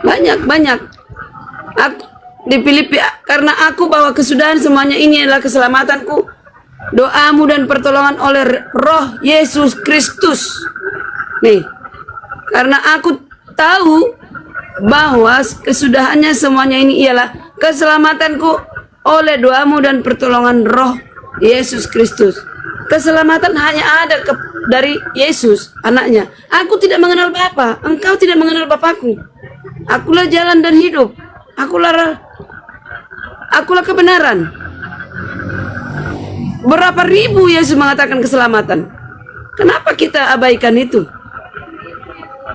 banyak. Aku di Filipi, karena aku bawa kesudahan semuanya ini adalah keselamatanku, doamu dan pertolongan oleh Roh Yesus Kristus. Nih, karena aku tahu bahwa kesudahannya semuanya ini ialah keselamatanku oleh doamu dan pertolongan Roh Yesus Kristus. Keselamatan hanya ada dari Yesus, anaknya. Aku tidak mengenal Bapa, engkau tidak mengenal Bapakku. Akulah jalan dan hidup. Akulah kebenaran. Berapa ribu Yesus mengatakan keselamatan. Kenapa kita abaikan itu?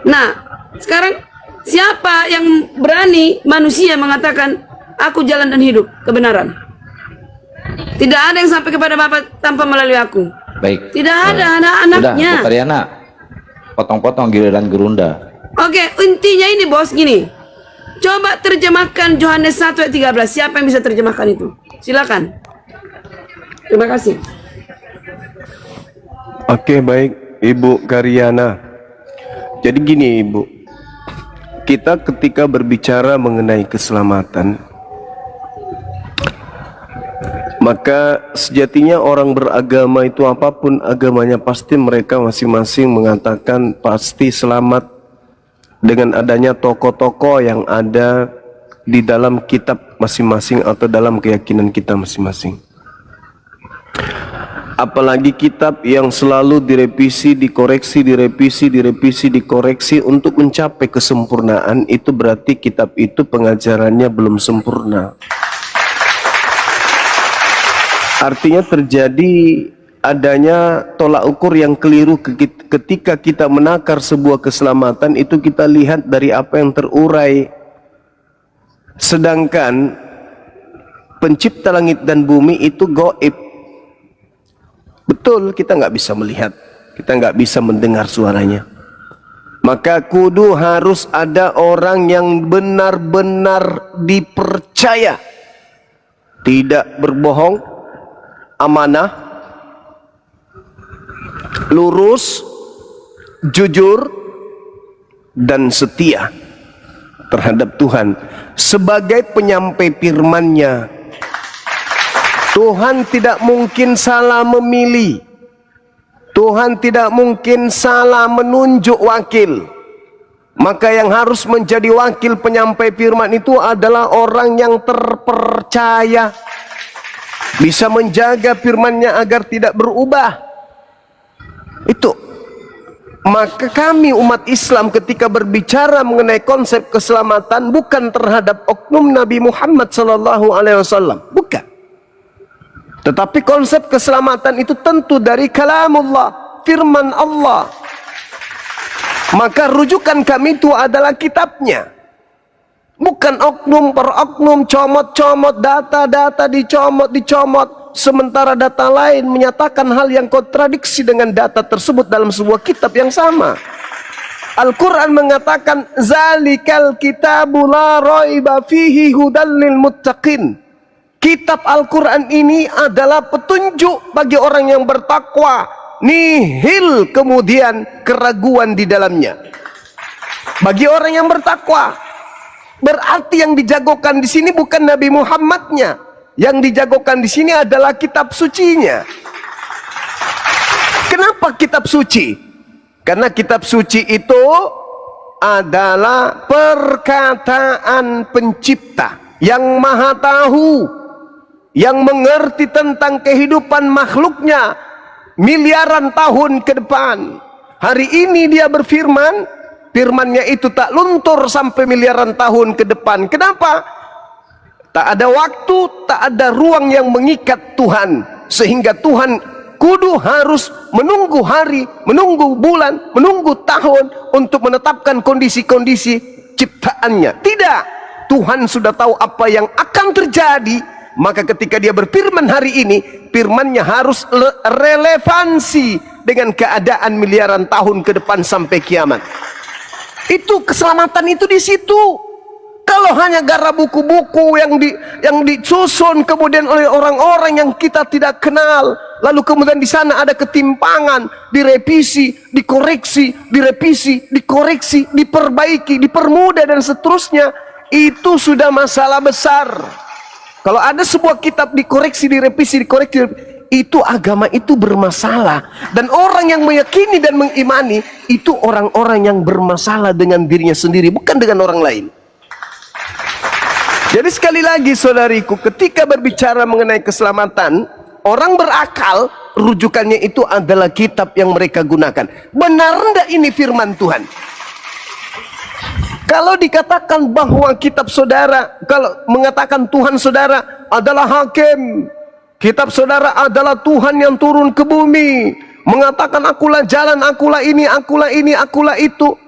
Nah, sekarang siapa yang berani manusia mengatakan aku jalan dan hidup, kebenaran? Tidak ada yang sampai kepada Bapa tanpa melalui aku. Baik. Tidak ada anak-anaknya. Udah, Bu Karyana, potong-potong giliran gerunda. Oke, intinya ini bos, gini. Coba terjemahkan Yohanes 1 ayat 13. Siapa yang bisa terjemahkan itu? Silakan. Terima kasih. Oke, baik Ibu Karyana. Jadi gini Ibu, kita ketika berbicara mengenai keselamatan, maka sejatinya orang beragama itu apapun agamanya, pasti mereka masing-masing mengatakan pasti selamat dengan adanya tokoh-tokoh yang ada di dalam kitab masing-masing atau dalam keyakinan kita masing-masing. Apalagi kitab yang selalu direvisi, dikoreksi, dikoreksi untuk mencapai kesempurnaan, itu berarti kitab itu pengajarannya belum sempurna. Artinya terjadi adanya tolak ukur yang keliru ketika kita menakar sebuah keselamatan. Itu kita lihat dari apa yang terurai. Sedangkan pencipta langit dan bumi itu gaib. Betul, kita nggak bisa melihat, kita nggak bisa mendengar suaranya. Maka kudu harus ada orang yang benar-benar dipercaya, tidak berbohong, amanah, lurus, jujur, dan setia terhadap Tuhan sebagai penyampai firman-Nya. Tuhan tidak mungkin salah memilih, Tuhan tidak mungkin salah menunjuk wakil. Maka yang harus menjadi wakil penyampai firman itu adalah orang yang terpercaya, bisa menjaga firman-Nya agar tidak berubah. Itu. Maka kami umat Islam ketika berbicara mengenai konsep keselamatan bukan terhadap oknum Nabi Muhammad SAW, bukan. Tetapi konsep keselamatan itu tentu dari kalamullah, firman Allah. Maka rujukan kami itu adalah kitabnya. Bukan oknum per oknum, comot-comot, data-data dicomot. Sementara data lain menyatakan hal yang kontradiksi dengan data tersebut dalam sebuah kitab yang sama. Al-Quran mengatakan, Zalikal kitabu la raiba fihi hudal lil muttaqin. Kitab Al-Quran ini adalah petunjuk bagi orang yang bertakwa. Nihil kemudian keraguan di dalamnya. Bagi orang yang bertakwa. Berarti yang dijagokan di sini bukan Nabi Muhammadnya. Yang dijagokan di sini adalah kitab sucinya. Kenapa kitab suci? Karena kitab suci itu adalah perkataan pencipta yang maha tahu, yang mengerti tentang kehidupan makhluknya miliaran tahun ke depan. Hari ini dia berfirman, firman-Nya itu tak luntur sampai miliaran tahun ke depan. Kenapa? Tak ada waktu, tak ada ruang yang mengikat Tuhan, sehingga Tuhan kudu harus menunggu hari, menunggu bulan, menunggu tahun untuk menetapkan kondisi-kondisi ciptaannya. Tidak, Tuhan sudah tahu apa yang akan terjadi. Maka ketika dia berfirman hari ini, firman-Nya harus relevansi dengan keadaan miliaran tahun ke depan sampai kiamat. Itu keselamatan itu di situ. Kalau hanya gara buku-buku yang disusun kemudian oleh orang-orang yang kita tidak kenal, lalu kemudian di sana ada ketimpangan, direvisi, dikoreksi, direvisi, dikoreksi, diperbaiki, dipermudah dan seterusnya, itu sudah masalah besar. Kalau ada sebuah kitab dikoreksi, direvisi, dikoreksi, itu agama itu bermasalah. Dan orang yang meyakini dan mengimani itu orang-orang yang bermasalah dengan dirinya sendiri, bukan dengan orang lain. Jadi sekali lagi saudariku, ketika berbicara mengenai keselamatan, orang berakal rujukannya itu adalah kitab yang mereka gunakan. Benar enggak ini firman Tuhan? Kalau dikatakan bahwa kitab saudara, kalau mengatakan Tuhan saudara adalah hakim, kitab saudara adalah Tuhan yang turun ke bumi, mengatakan akulah jalan, akulah ini, akulah ini, akulah itu.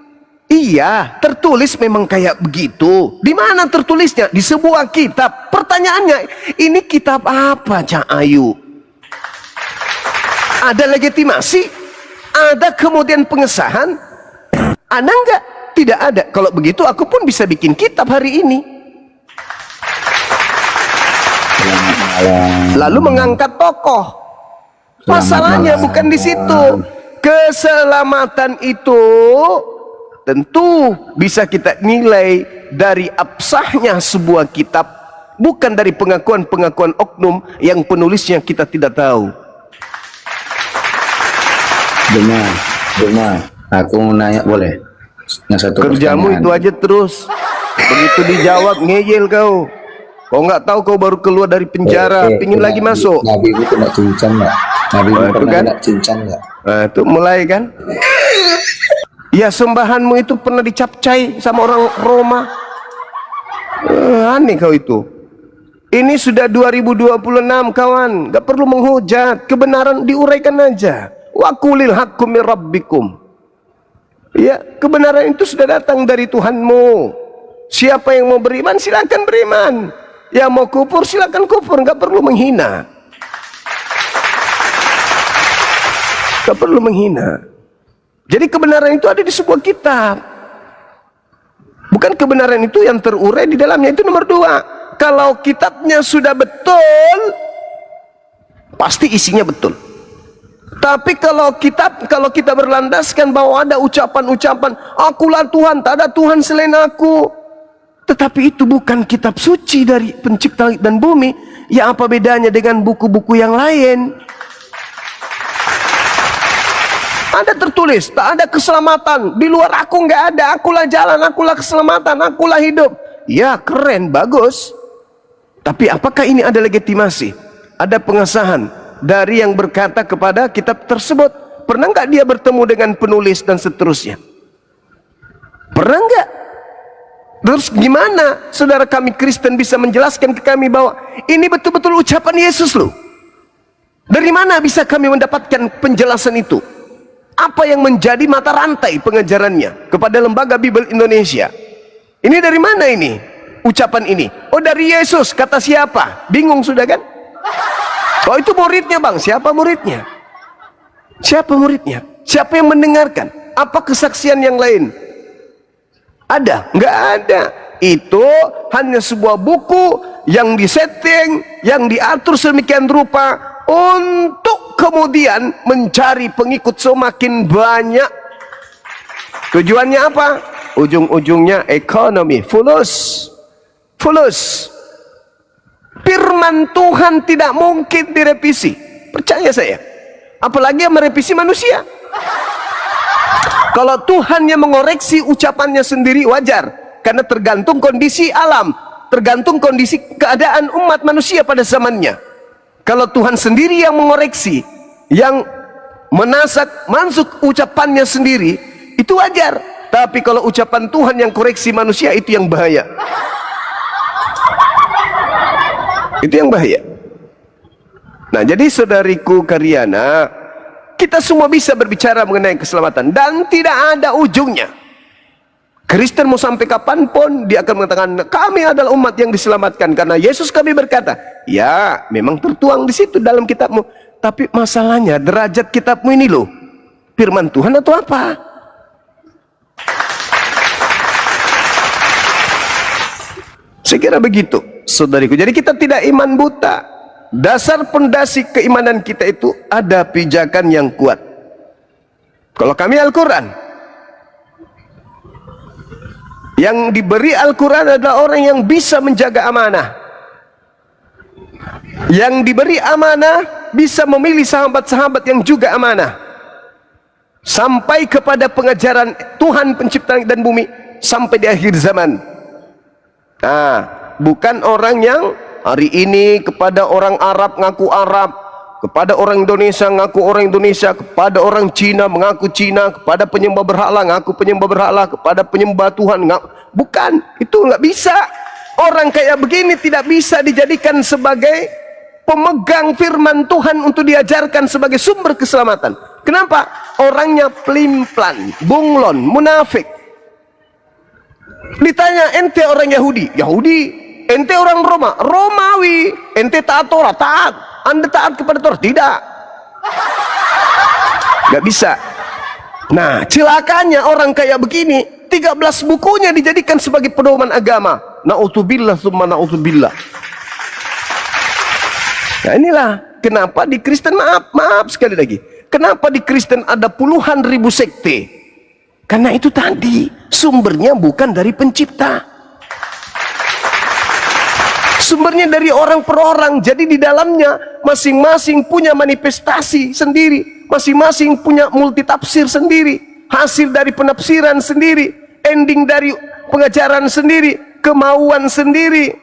Iya, tertulis memang kayak begitu. Di mana tertulisnya? Di sebuah kitab. Pertanyaannya, ini kitab apa, Cak Ayu? Ada legitimasi? Ada kemudian pengesahan? Ada enggak? Tidak ada. Kalau begitu aku pun bisa bikin kitab hari ini. Lalu mengangkat tokoh. Masalahnya bukan di situ. Keselamatan itu tentu bisa kita nilai dari absahnya sebuah kitab, bukan dari pengakuan-pengakuan oknum yang penulisnya kita tidak tahu. Benar. Aku mau nanya boleh? Yang satu Kerjamu pertanyaan. itu aja terus. Begitu dijawab ngeyel kau. Kau nggak tahu kau baru keluar dari penjara, pingin lagi masuk. Nabi itu kena cincang nggak? Nabi itu itu pernah kan? kena cincang nggak? Nah, itu mulai kan? Ya sembahanmu itu pernah dicapcai sama orang Roma. Aneh kau itu. Ini sudah 2026 kawan, gak perlu menghujat, kebenaran diuraikan aja. Wa qulil haqqu mir rabbikum. Ya, kebenaran itu sudah datang dari Tuhanmu. Siapa yang mau beriman silakan beriman. Yang mau kufur silakan kufur, gak perlu menghina. Gak perlu menghina. Jadi kebenaran itu ada di sebuah kitab. Bukan kebenaran itu yang terurai di dalamnya. Itu nomor 2. Kalau kitabnya sudah betul, pasti isinya betul. Tapi kalau kita berlandaskan bahwa ada ucapan-ucapan, akulah Tuhan, tak ada Tuhan selain aku. Tetapi itu bukan kitab suci dari pencipta langit dan bumi. Ya apa bedanya dengan buku-buku yang lain? Ada tertulis, tak ada keselamatan. Di luar aku nggak ada. Akulah jalan, akulah keselamatan, akulah hidup. Ya keren, bagus. Tapi apakah ini ada legitimasi? Ada pengesahan dari yang berkata kepada kitab tersebut? Pernah nggak dia bertemu dengan penulis dan seterusnya? Pernah nggak? Terus gimana saudara kami Kristen bisa menjelaskan ke kami bahwa ini betul-betul ucapan Yesus loh? Dari mana bisa kami mendapatkan penjelasan itu? Apa yang menjadi mata rantai pengejarannya kepada Lembaga Bible Indonesia? Ini dari mana ini? Ucapan ini? Oh dari Yesus, kata siapa? Bingung sudah kan? Oh itu muridnya bang, siapa muridnya? Siapa muridnya? Siapa yang mendengarkan? Apa kesaksian yang lain? Ada? Nggak ada. Itu hanya sebuah buku yang disetting, yang diatur sedemikian rupa untuk kemudian mencari pengikut semakin banyak. Tujuannya apa? Ujung-ujungnya ekonomi, fulus. Firman Tuhan tidak mungkin direvisi, percaya saya. Apalagi yang merevisi manusia. Kalau Tuhan yang mengoreksi ucapannya sendiri wajar, karena tergantung kondisi alam, tergantung kondisi keadaan umat manusia pada zamannya. Kalau Tuhan sendiri yang mengoreksi, yang masuk ucapannya sendiri, itu wajar. Tapi kalau ucapan Tuhan yang koreksi manusia, itu yang bahaya. Itu yang bahaya. Nah, jadi saudariku Karyana, kita semua bisa berbicara mengenai keselamatan dan tidak ada ujungnya. Kristen mau sampai kapanpun dia akan mengatakan kami adalah umat yang diselamatkan karena Yesus kami berkata. Ya, memang tertuang di situ dalam kitabmu. Tapi masalahnya derajat kitabmu ini loh, firman Tuhan atau apa? Saya kira begitu, saudariku. Jadi kita tidak iman buta. Dasar pondasi keimanan kita itu ada pijakan yang kuat. Kalau kami Al-Quran, yang diberi Al-Quran adalah orang yang bisa menjaga amanah. Yang diberi amanah bisa memilih sahabat-sahabat yang juga amanah. Sampai kepada pengajaran Tuhan pencipta langit dan bumi sampai di akhir zaman. Nah, bukan orang yang hari ini kepada orang Arab ngaku Arab, kepada orang Indonesia ngaku orang Indonesia, kepada orang Cina mengaku Cina, kepada penyembah berhala ngaku penyembah berhala, kepada penyembah Tuhan ngaku. Bukan, itu nggak bisa. Orang kayak begini tidak bisa dijadikan sebagai pemegang firman Tuhan untuk diajarkan sebagai sumber keselamatan. Kenapa? Orangnya pelimplan, bunglon, munafik. Ditanya, ente orang Yahudi? Yahudi. Ente orang Roma? Romawi. Ente taat Torah? Taat. Anda taat kepada Torah? Tidak. Gak bisa. Nah, celakanya orang kayak begini, 13 bukunya dijadikan sebagai pedoman agama. Na'udzubillah summa na'udzubillah. Nah, inilah kenapa di Kristen, maaf sekali lagi, kenapa di Kristen ada puluhan ribu sekte? Karena itu tadi, sumbernya bukan dari pencipta, sumbernya dari orang per orang. Jadi di dalamnya masing-masing punya manifestasi sendiri, masing-masing punya multitafsir sendiri, hasil dari penafsiran sendiri, ending dari pengajaran sendiri, kemauan sendiri,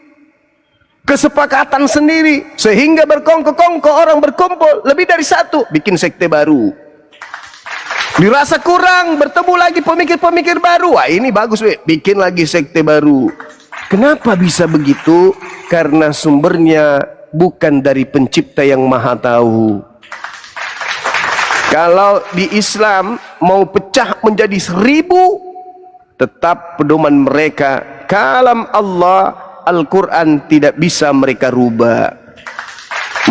kesepakatan sendiri, sehingga berkongko-kongko orang berkumpul lebih dari satu, bikin sekte baru. Dirasa kurang, bertemu lagi pemikir-pemikir baru. Wah, ini bagus, bikin lagi sekte baru. Kenapa bisa begitu? Karena sumbernya bukan dari pencipta yang maha tahu. Kalau di Islam mau pecah menjadi 1000, tetap pedoman mereka kalam Allah, Al-Quran tidak bisa mereka rubah.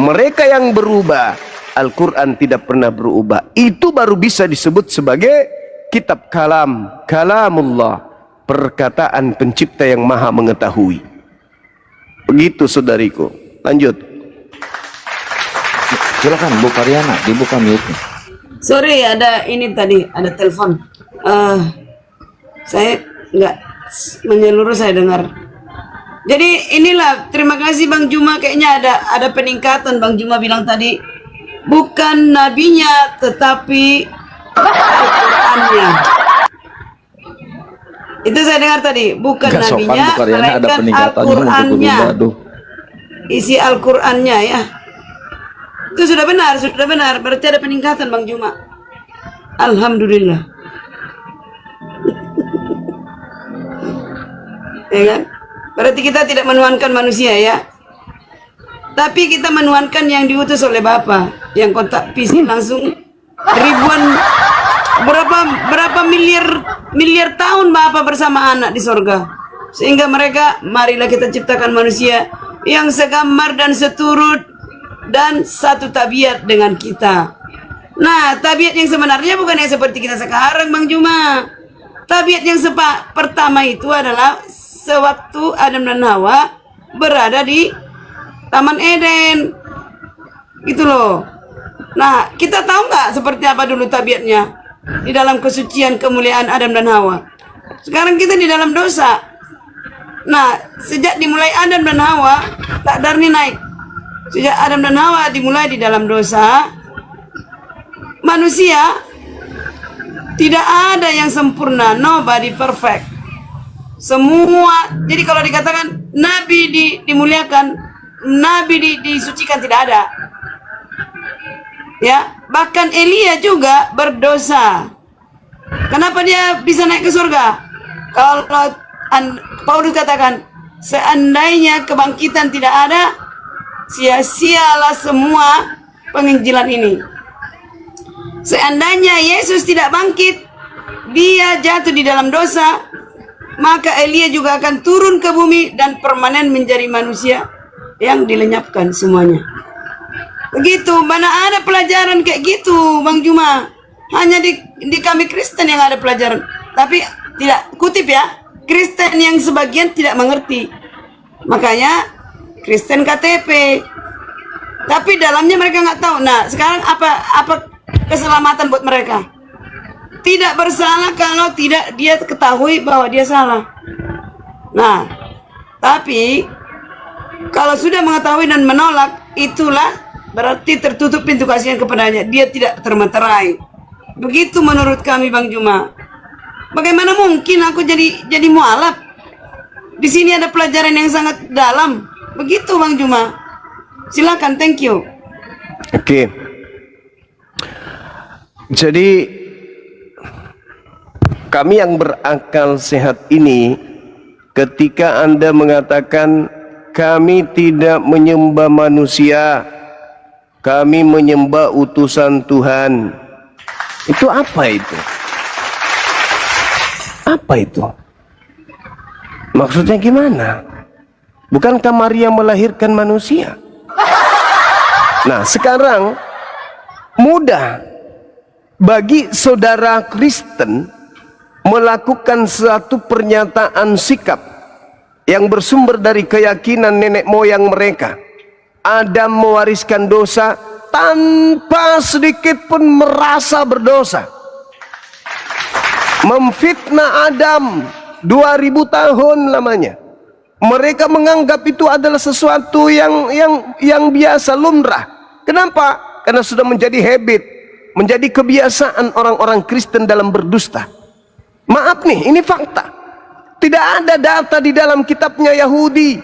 Mereka yang berubah, Al-Quran tidak pernah berubah. Itu baru bisa disebut sebagai kitab kalamullah, perkataan pencipta yang maha mengetahui. Begitu saudariku. Lanjut. Silakan Bu Karyana, dibuka mute. Sorry, ada ini tadi, ada telepon. Saya nggak menyeluruh, saya dengar. Jadi inilah, terima kasih Bang Juma. Kayaknya ada peningkatan. Bang Juma bilang tadi, bukan nabinya tetapi Al-Qur'annya. Itu saya dengar tadi, bukan Gak sopan, nabinya Bu Karyana, ada melainkan peningkatannya untuk Al-Qur'annya. aduh. Isi Al-Qur'annya ya. Itu sudah benar. Berarti ada peningkatan Bang Juma. Alhamdulillah. Ya kan? Berarti kita tidak menuhankan manusia ya. Tapi kita menuhankan yang diutus oleh Bapa, yang kontak fisik langsung ribuan, berapa miliar tahun Bapa bersama anak di sorga. Sehingga mereka, marilah kita ciptakan manusia yang segambar dan seturut dan satu tabiat dengan kita. Nah, tabiat yang sebenarnya bukan yang seperti kita sekarang Bang Juma. Tabiat yang pertama itu adalah sewaktu Adam dan Hawa berada di Taman Eden, gitu loh. Nah, kita tahu nggak seperti apa dulu tabiatnya di dalam kesucian kemuliaan Adam dan Hawa. Sekarang kita di dalam dosa. Nah, sejak dimulai Adam dan Hawa, takdarnya naik. Sejak Adam dan Hawa dimulai di dalam dosa, manusia tidak ada yang sempurna, nobody perfect. Semua, jadi kalau dikatakan Nabi dimuliakan, Nabi disucikan, tidak ada. Ya, bahkan Elia juga berdosa. Kenapa dia bisa naik ke surga? Kalau Paulus katakan, seandainya kebangkitan tidak ada, sia-sialah semua penginjilan ini. Seandainya Yesus tidak bangkit, dia jatuh di dalam dosa, maka Elia juga akan turun ke bumi dan permanen menjadi manusia yang dilenyapkan semuanya. Begitu, mana ada pelajaran kayak gitu Bang Juma. Hanya di kami Kristen yang ada pelajaran. Tapi tidak, kutip ya, Kristen yang sebagian tidak mengerti. Makanya Kristen KTP. Tapi dalamnya mereka nggak tahu. Nah, sekarang apa keselamatan buat mereka? Tidak bersalah kalau tidak dia ketahui bahwa dia salah. Nah, tapi kalau sudah mengetahui dan menolak, itulah berarti tertutup pintu kasihan kepadanya. Dia tidak termeterai. Begitu menurut kami, Bang Juma. Bagaimana mungkin aku jadi mualaf? Di sini ada pelajaran yang sangat dalam. Begitu, Bang Juma. Silakan, thank you. Oke. Jadi kami yang berakal sehat ini, ketika Anda mengatakan kami tidak menyembah manusia, kami menyembah utusan Tuhan, itu apa itu? Apa itu? Maksudnya gimana? Bukankah Maria melahirkan manusia? Nah, sekarang mudah bagi saudara Kristen melakukan suatu pernyataan sikap yang bersumber dari keyakinan nenek moyang mereka. Adam mewariskan dosa tanpa sedikit pun merasa berdosa. Memfitnah Adam 2000 tahun lamanya. Mereka menganggap itu adalah sesuatu yang biasa, lumrah. Kenapa? Karena sudah menjadi habit, menjadi kebiasaan orang-orang Kristen dalam berdusta. Maaf nih, ini fakta. Tidak ada data di dalam kitabnya Yahudi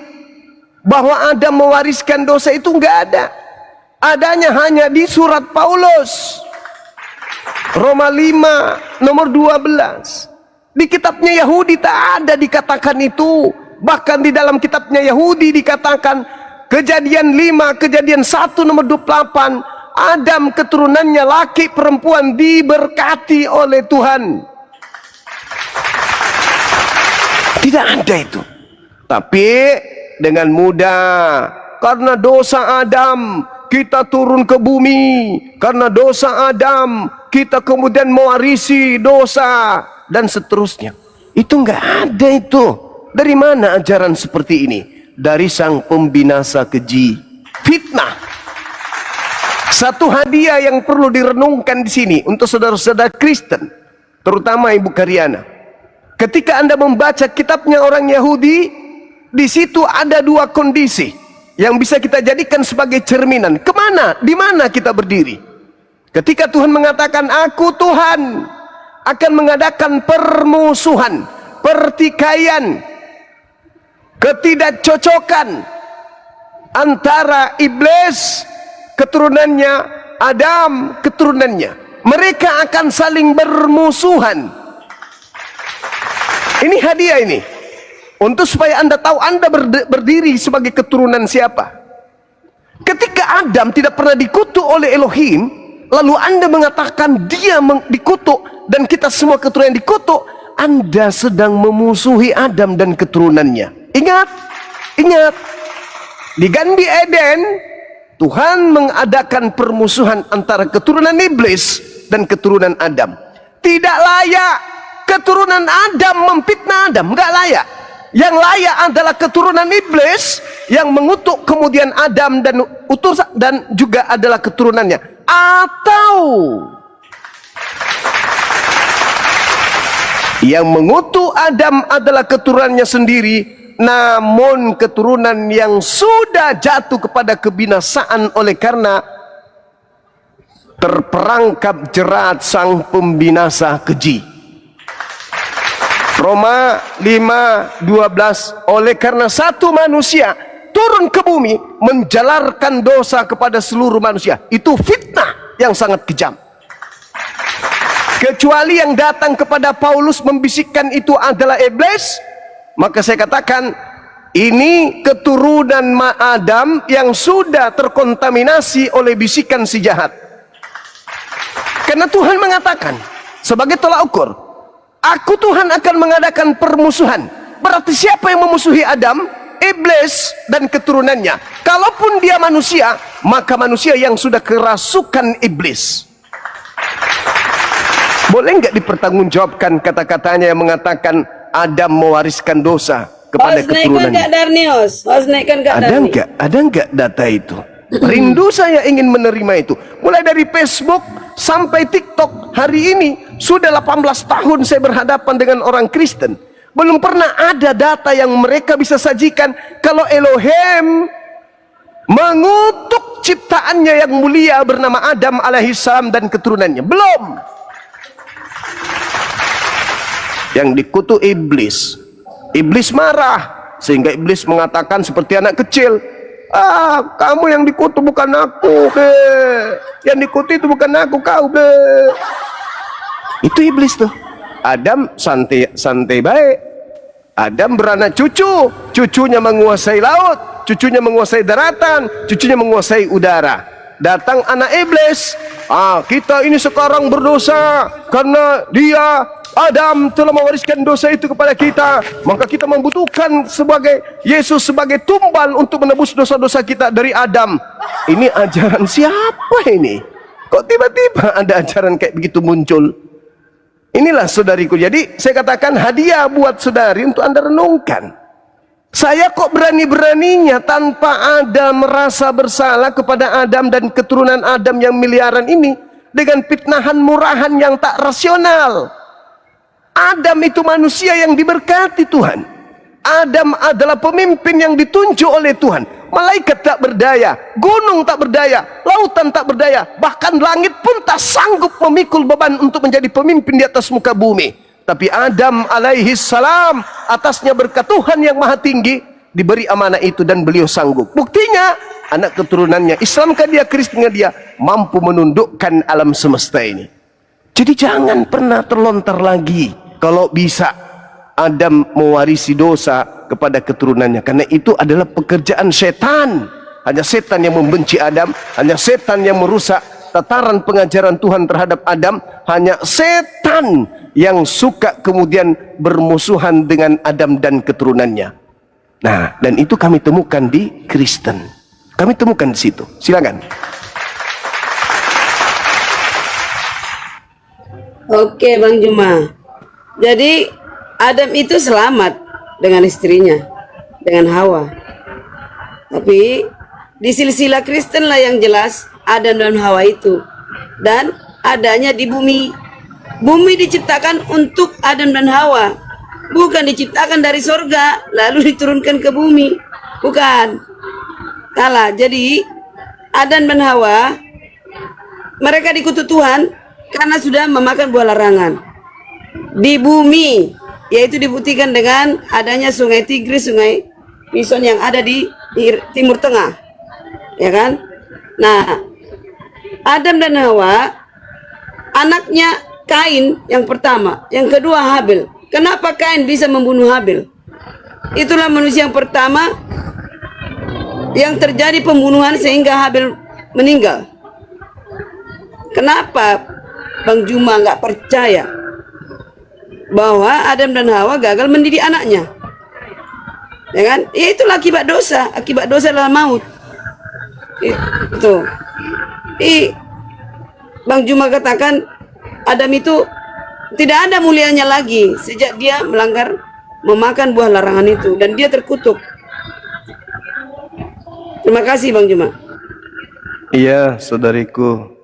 bahwa Adam mewariskan dosa, itu enggak ada. Adanya hanya di surat Paulus, Roma 5 nomor 12. Di kitabnya Yahudi tak ada dikatakan itu. Bahkan di dalam kitabnya Yahudi dikatakan Kejadian 5, Kejadian 1 nomor 28, Adam keturunannya laki perempuan diberkati oleh Tuhan. Tidak ada itu. Tapi dengan mudah, karena dosa Adam kita turun ke bumi, karena dosa Adam kita kemudian mewarisi dosa, dan seterusnya. Itu enggak ada itu. Dari mana ajaran seperti ini? Dari sang pembinasa keji, fitnah. Satu hadiah yang perlu direnungkan di sini untuk saudara-saudara Kristen, terutama Ibu Karyana. Ketika Anda membaca kitabnya orang Yahudi, di situ ada dua kondisi yang bisa kita jadikan sebagai cerminan. Kemana? Di mana kita berdiri? Ketika Tuhan mengatakan, aku Tuhan akan mengadakan permusuhan, pertikaian, ketidakcocokan antara iblis keturunannya, Adam keturunannya. Mereka akan saling bermusuhan. Ini hadiah ini, untuk supaya Anda tahu Anda berdiri sebagai keturunan siapa. Ketika Adam tidak pernah dikutuk oleh Elohim, lalu Anda mengatakan dia dikutuk dan kita semua keturunan dikutuk, Anda sedang memusuhi Adam dan keturunannya. Ingat, ingat, di Gan Eden Tuhan mengadakan permusuhan antara keturunan iblis dan keturunan Adam. Tidak layak keturunan Adam memfitnah Adam, enggak layak. Yang layak adalah keturunan iblis yang mengutuk kemudian Adam dan utusan, dan juga adalah keturunannya. Atau yang mengutuk Adam adalah keturunannya sendiri, namun keturunan yang sudah jatuh kepada kebinasaan oleh karena terperangkap jerat sang pembinasa keji. Roma 5:12, oleh karena satu manusia turun ke bumi menjalarkan dosa kepada seluruh manusia. Itu fitnah yang sangat kejam. Kecuali yang datang kepada Paulus membisikkan itu adalah iblis, maka saya katakan ini keturunan Adam yang sudah terkontaminasi oleh bisikan si jahat. Karena Tuhan mengatakan sebagai tolak ukur, aku Tuhan akan mengadakan permusuhan. Berarti siapa yang memusuhi Adam? Iblis dan keturunannya. Kalaupun dia manusia, maka manusia yang sudah kerasukan iblis. Boleh nggak dipertanggungjawabkan kata-katanya yang mengatakan Adam mewariskan dosa, kepada Host naikkan keturunannya. Kak Darni, host naikkan Kak Darni. Ada enggak data itu? Rindu saya ingin menerima itu. Mulai dari Facebook sampai TikTok, hari ini sudah 18 tahun saya berhadapan dengan orang Kristen. Belum pernah ada data yang mereka bisa sajikan kalau Elohim mengutuk ciptaannya yang mulia bernama Adam alaihissalam dan keturunannya. Belum. Yang dikutuk iblis. Iblis marah sehingga iblis mengatakan seperti anak kecil, kamu yang dikutuk bukan aku, be. Yang dikutuk itu bukan aku, kau, be. Itu iblis tuh. Adam santai baik. Adam beranak cucu, cucunya menguasai laut, cucunya menguasai daratan, cucunya menguasai udara. Datang anak iblis, kita ini sekarang berdosa karena dia Adam telah mewariskan dosa itu kepada kita, maka kita membutuhkan sebagai Yesus sebagai tumbal untuk menebus dosa-dosa kita dari Adam. Ini ajaran siapa ini? Kok tiba-tiba ada ajaran kayak begitu muncul? Inilah saudariku. Jadi saya katakan hadiah buat saudari untuk Anda renungkan. Saya kok berani-beraninya tanpa ada merasa bersalah kepada Adam dan keturunan Adam yang miliaran ini dengan fitnahan murahan yang tak rasional. Adam itu manusia yang diberkati Tuhan. Adam adalah pemimpin yang ditunjuk oleh Tuhan. Malaikat tak berdaya, gunung tak berdaya, lautan tak berdaya, bahkan langit pun tak sanggup memikul beban untuk menjadi pemimpin di atas muka bumi. Tapi Adam alaihi salam, atasnya berkat Tuhan yang maha tinggi, diberi amanah itu dan beliau sanggup. Buktinya anak keturunannya, Islamkah dia, Kristenkah dia, mampu menundukkan alam semesta ini. Jadi jangan pernah terlontar lagi kalau bisa Adam mewarisi dosa kepada keturunannya, karena itu adalah pekerjaan setan. Hanya setan yang membenci Adam, hanya setan yang merusak tataran pengajaran Tuhan terhadap Adam, hanya setan yang suka kemudian bermusuhan dengan Adam dan keturunannya. Nah, dan itu kami temukan di Kristen. Kami temukan di situ. Silakan. Oke Bang Juma. Jadi Adam itu selamat dengan istrinya, dengan Hawa. Tapi di silsilah Kristen lah yang jelas Adam dan Hawa itu. Dan adanya di bumi. Bumi diciptakan untuk Adam dan Hawa. Bukan diciptakan dari sorga lalu diturunkan ke bumi. Bukan. Salah. Jadi Adam dan Hawa mereka dikutuk Tuhan karena sudah memakan buah larangan di bumi, yaitu dibuktikan dengan adanya sungai Tigris, sungai Pison yang ada di Timur Tengah, ya kan? Nah, Adam dan Hawa anaknya Kain yang pertama, yang kedua Habil. Kenapa Kain bisa membunuh Habil? Itulah manusia yang pertama yang terjadi pembunuhan sehingga Habil meninggal. Kenapa Bang Juma nggak percaya bahwa Adam dan Hawa gagal mendidik anaknya? Ya kan? Ya itulah akibat dosa. Akibat dosa adalah maut. Itu. Bang Juma katakan Adam itu tidak ada mulianya lagi sejak dia memakan buah larangan itu dan dia terkutuk. Terima kasih Bang Juma. Iya, saudariku.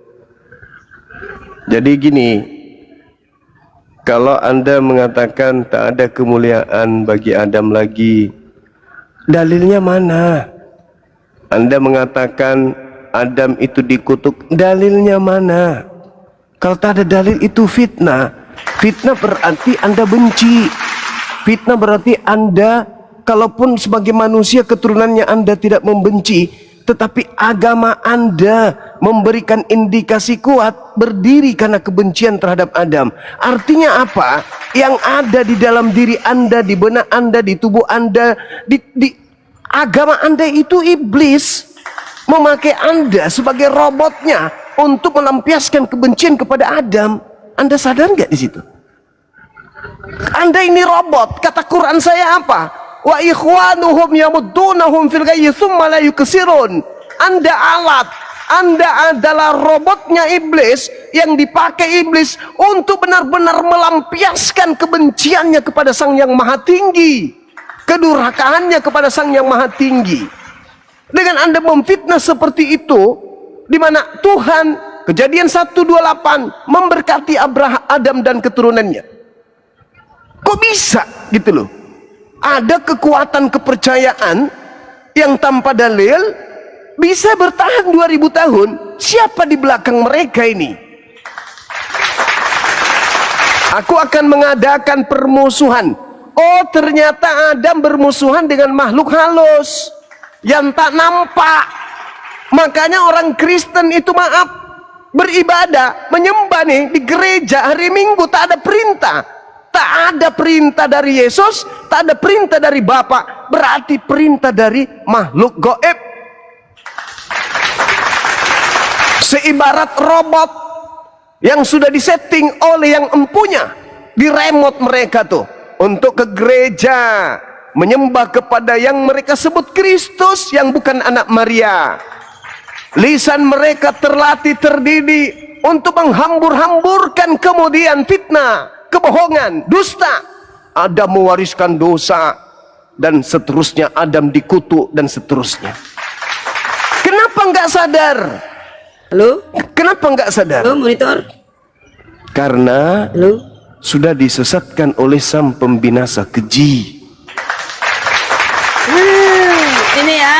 Jadi gini, kalau Anda mengatakan tak ada kemuliaan bagi Adam lagi, dalilnya mana? Anda mengatakan Adam itu dikutuk, dalilnya mana? Kalau tak ada dalil itu fitnah. Fitnah berarti Anda benci. Fitnah berarti Anda, kalaupun sebagai manusia keturunannya Anda tidak membenci, tetapi agama Anda memberikan indikasi kuat berdiri karena kebencian terhadap Adam. Artinya apa? Yang ada di dalam diri Anda, di benak Anda, di tubuh Anda, di agama Anda itu iblis memakai Anda sebagai robotnya untuk melampiaskan kebencian kepada Adam. Anda sadar nggak di situ? Anda ini robot. Kata Quran saya apa? Wa ikhwanuhum yamuddunahum fil ghayyi tsumma la yuksirun. Anda alat, Anda adalah robotnya iblis yang dipakai iblis untuk benar-benar melampiaskan kebenciannya kepada Sang Yang Maha Tinggi. kedurhakaannya kepada Sang Yang Maha Tinggi. Dengan Anda memfitnah seperti itu, di mana Tuhan, Kejadian 1:28 memberkati Adam dan keturunannya. Kok bisa gitu loh? Ada kekuatan kepercayaan yang tanpa dalil bisa bertahan 2000 tahun. Siapa di belakang mereka ini? Aku akan mengadakan permusuhan. Oh, ternyata Adam bermusuhan dengan makhluk halus yang tak nampak. Makanya orang Kristen itu beribadah, menyembah nih di gereja hari Minggu tak ada perintah. Tak ada perintah dari Yesus, tak ada perintah dari Bapa. Berarti perintah dari makhluk gaib. Seibarat robot yang sudah disetting oleh yang empunya di remote mereka tuh untuk ke gereja, menyembah kepada yang mereka sebut Kristus yang bukan anak Maria. Lisan mereka terlatih, terdidik untuk menghambur-hamburkan kemudian fitnah, kebohongan, dusta. Adam mewariskan dosa dan seterusnya, Adam dikutuk dan seterusnya. Kenapa nggak sadar? Halo? Kenapa nggak sadar? Halo, monitor? Karena Halo? sudah disesatkan oleh sang pembinasa keji. Ini ya,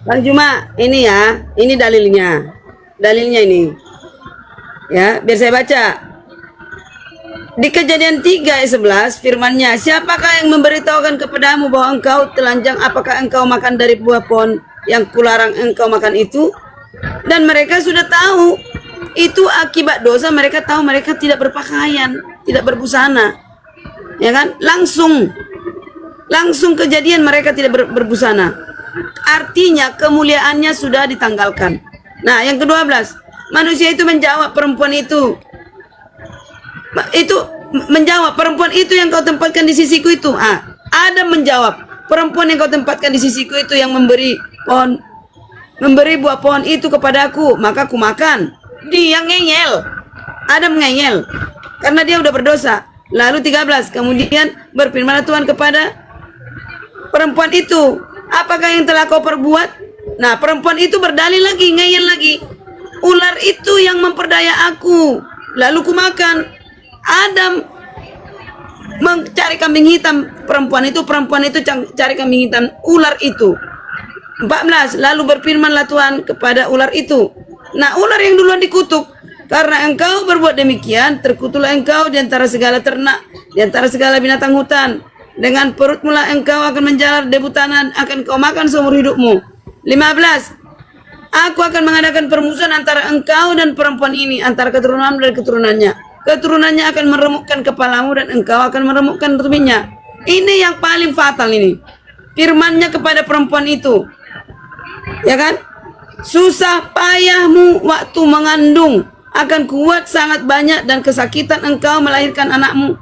Bang Juma, ini ya, ini dalilnya. Dalilnya ini. Ya, biar saya baca. Di Kejadian 3 ayat 11 firman-Nya, siapakah yang memberitahukan kepadamu bahwa engkau telanjang, apakah engkau makan dari buah pohon yang kularang engkau makan itu? Dan mereka sudah tahu itu akibat dosa. Mereka tahu mereka tidak berpakaian, tidak berbusana, ya kan? Langsung kejadian mereka tidak berbusana. Artinya kemuliaannya sudah ditanggalkan. Nah, yang ke-12, manusia itu menjawab perempuan itu menjawab, perempuan itu yang kau tempatkan di sisiku itu. Adam menjawab, perempuan yang kau tempatkan di sisiku itu yang memberi buah pohon itu kepadaku, maka aku makan. Dia ngeyel, Adam ngeyel karena dia udah berdosa. Lalu 13, kemudian berfirmanlah Tuhan kepada perempuan itu, apakah yang telah kau perbuat? Nah, perempuan itu berdalil lagi, ngeyel lagi, ular itu yang memperdaya aku, lalu ku makan. Adam mencari kambing hitam, perempuan itu cari kambing hitam, ular itu. 14, lalu berfirmanlah Tuhan kepada ular itu, nah ular yang duluan dikutuk, karena engkau berbuat demikian, terkutuklah engkau di antara segala ternak, di antara segala binatang hutan. Dengan perut mula engkau akan menjalar, debu tanah akan kau makan seumur hidupmu. 15, aku akan mengadakan permusuhan antara engkau dan perempuan ini, antara keturunanmu dan keturunannya. Keturunannya akan meremukkan kepalamu dan engkau akan meremukkan tumitnya. Ini yang paling fatal ini. Firman-Nya kepada perempuan itu, ya kan? Susah payahmu waktu mengandung akan kuat sangat banyak, dan kesakitan engkau melahirkan anakmu.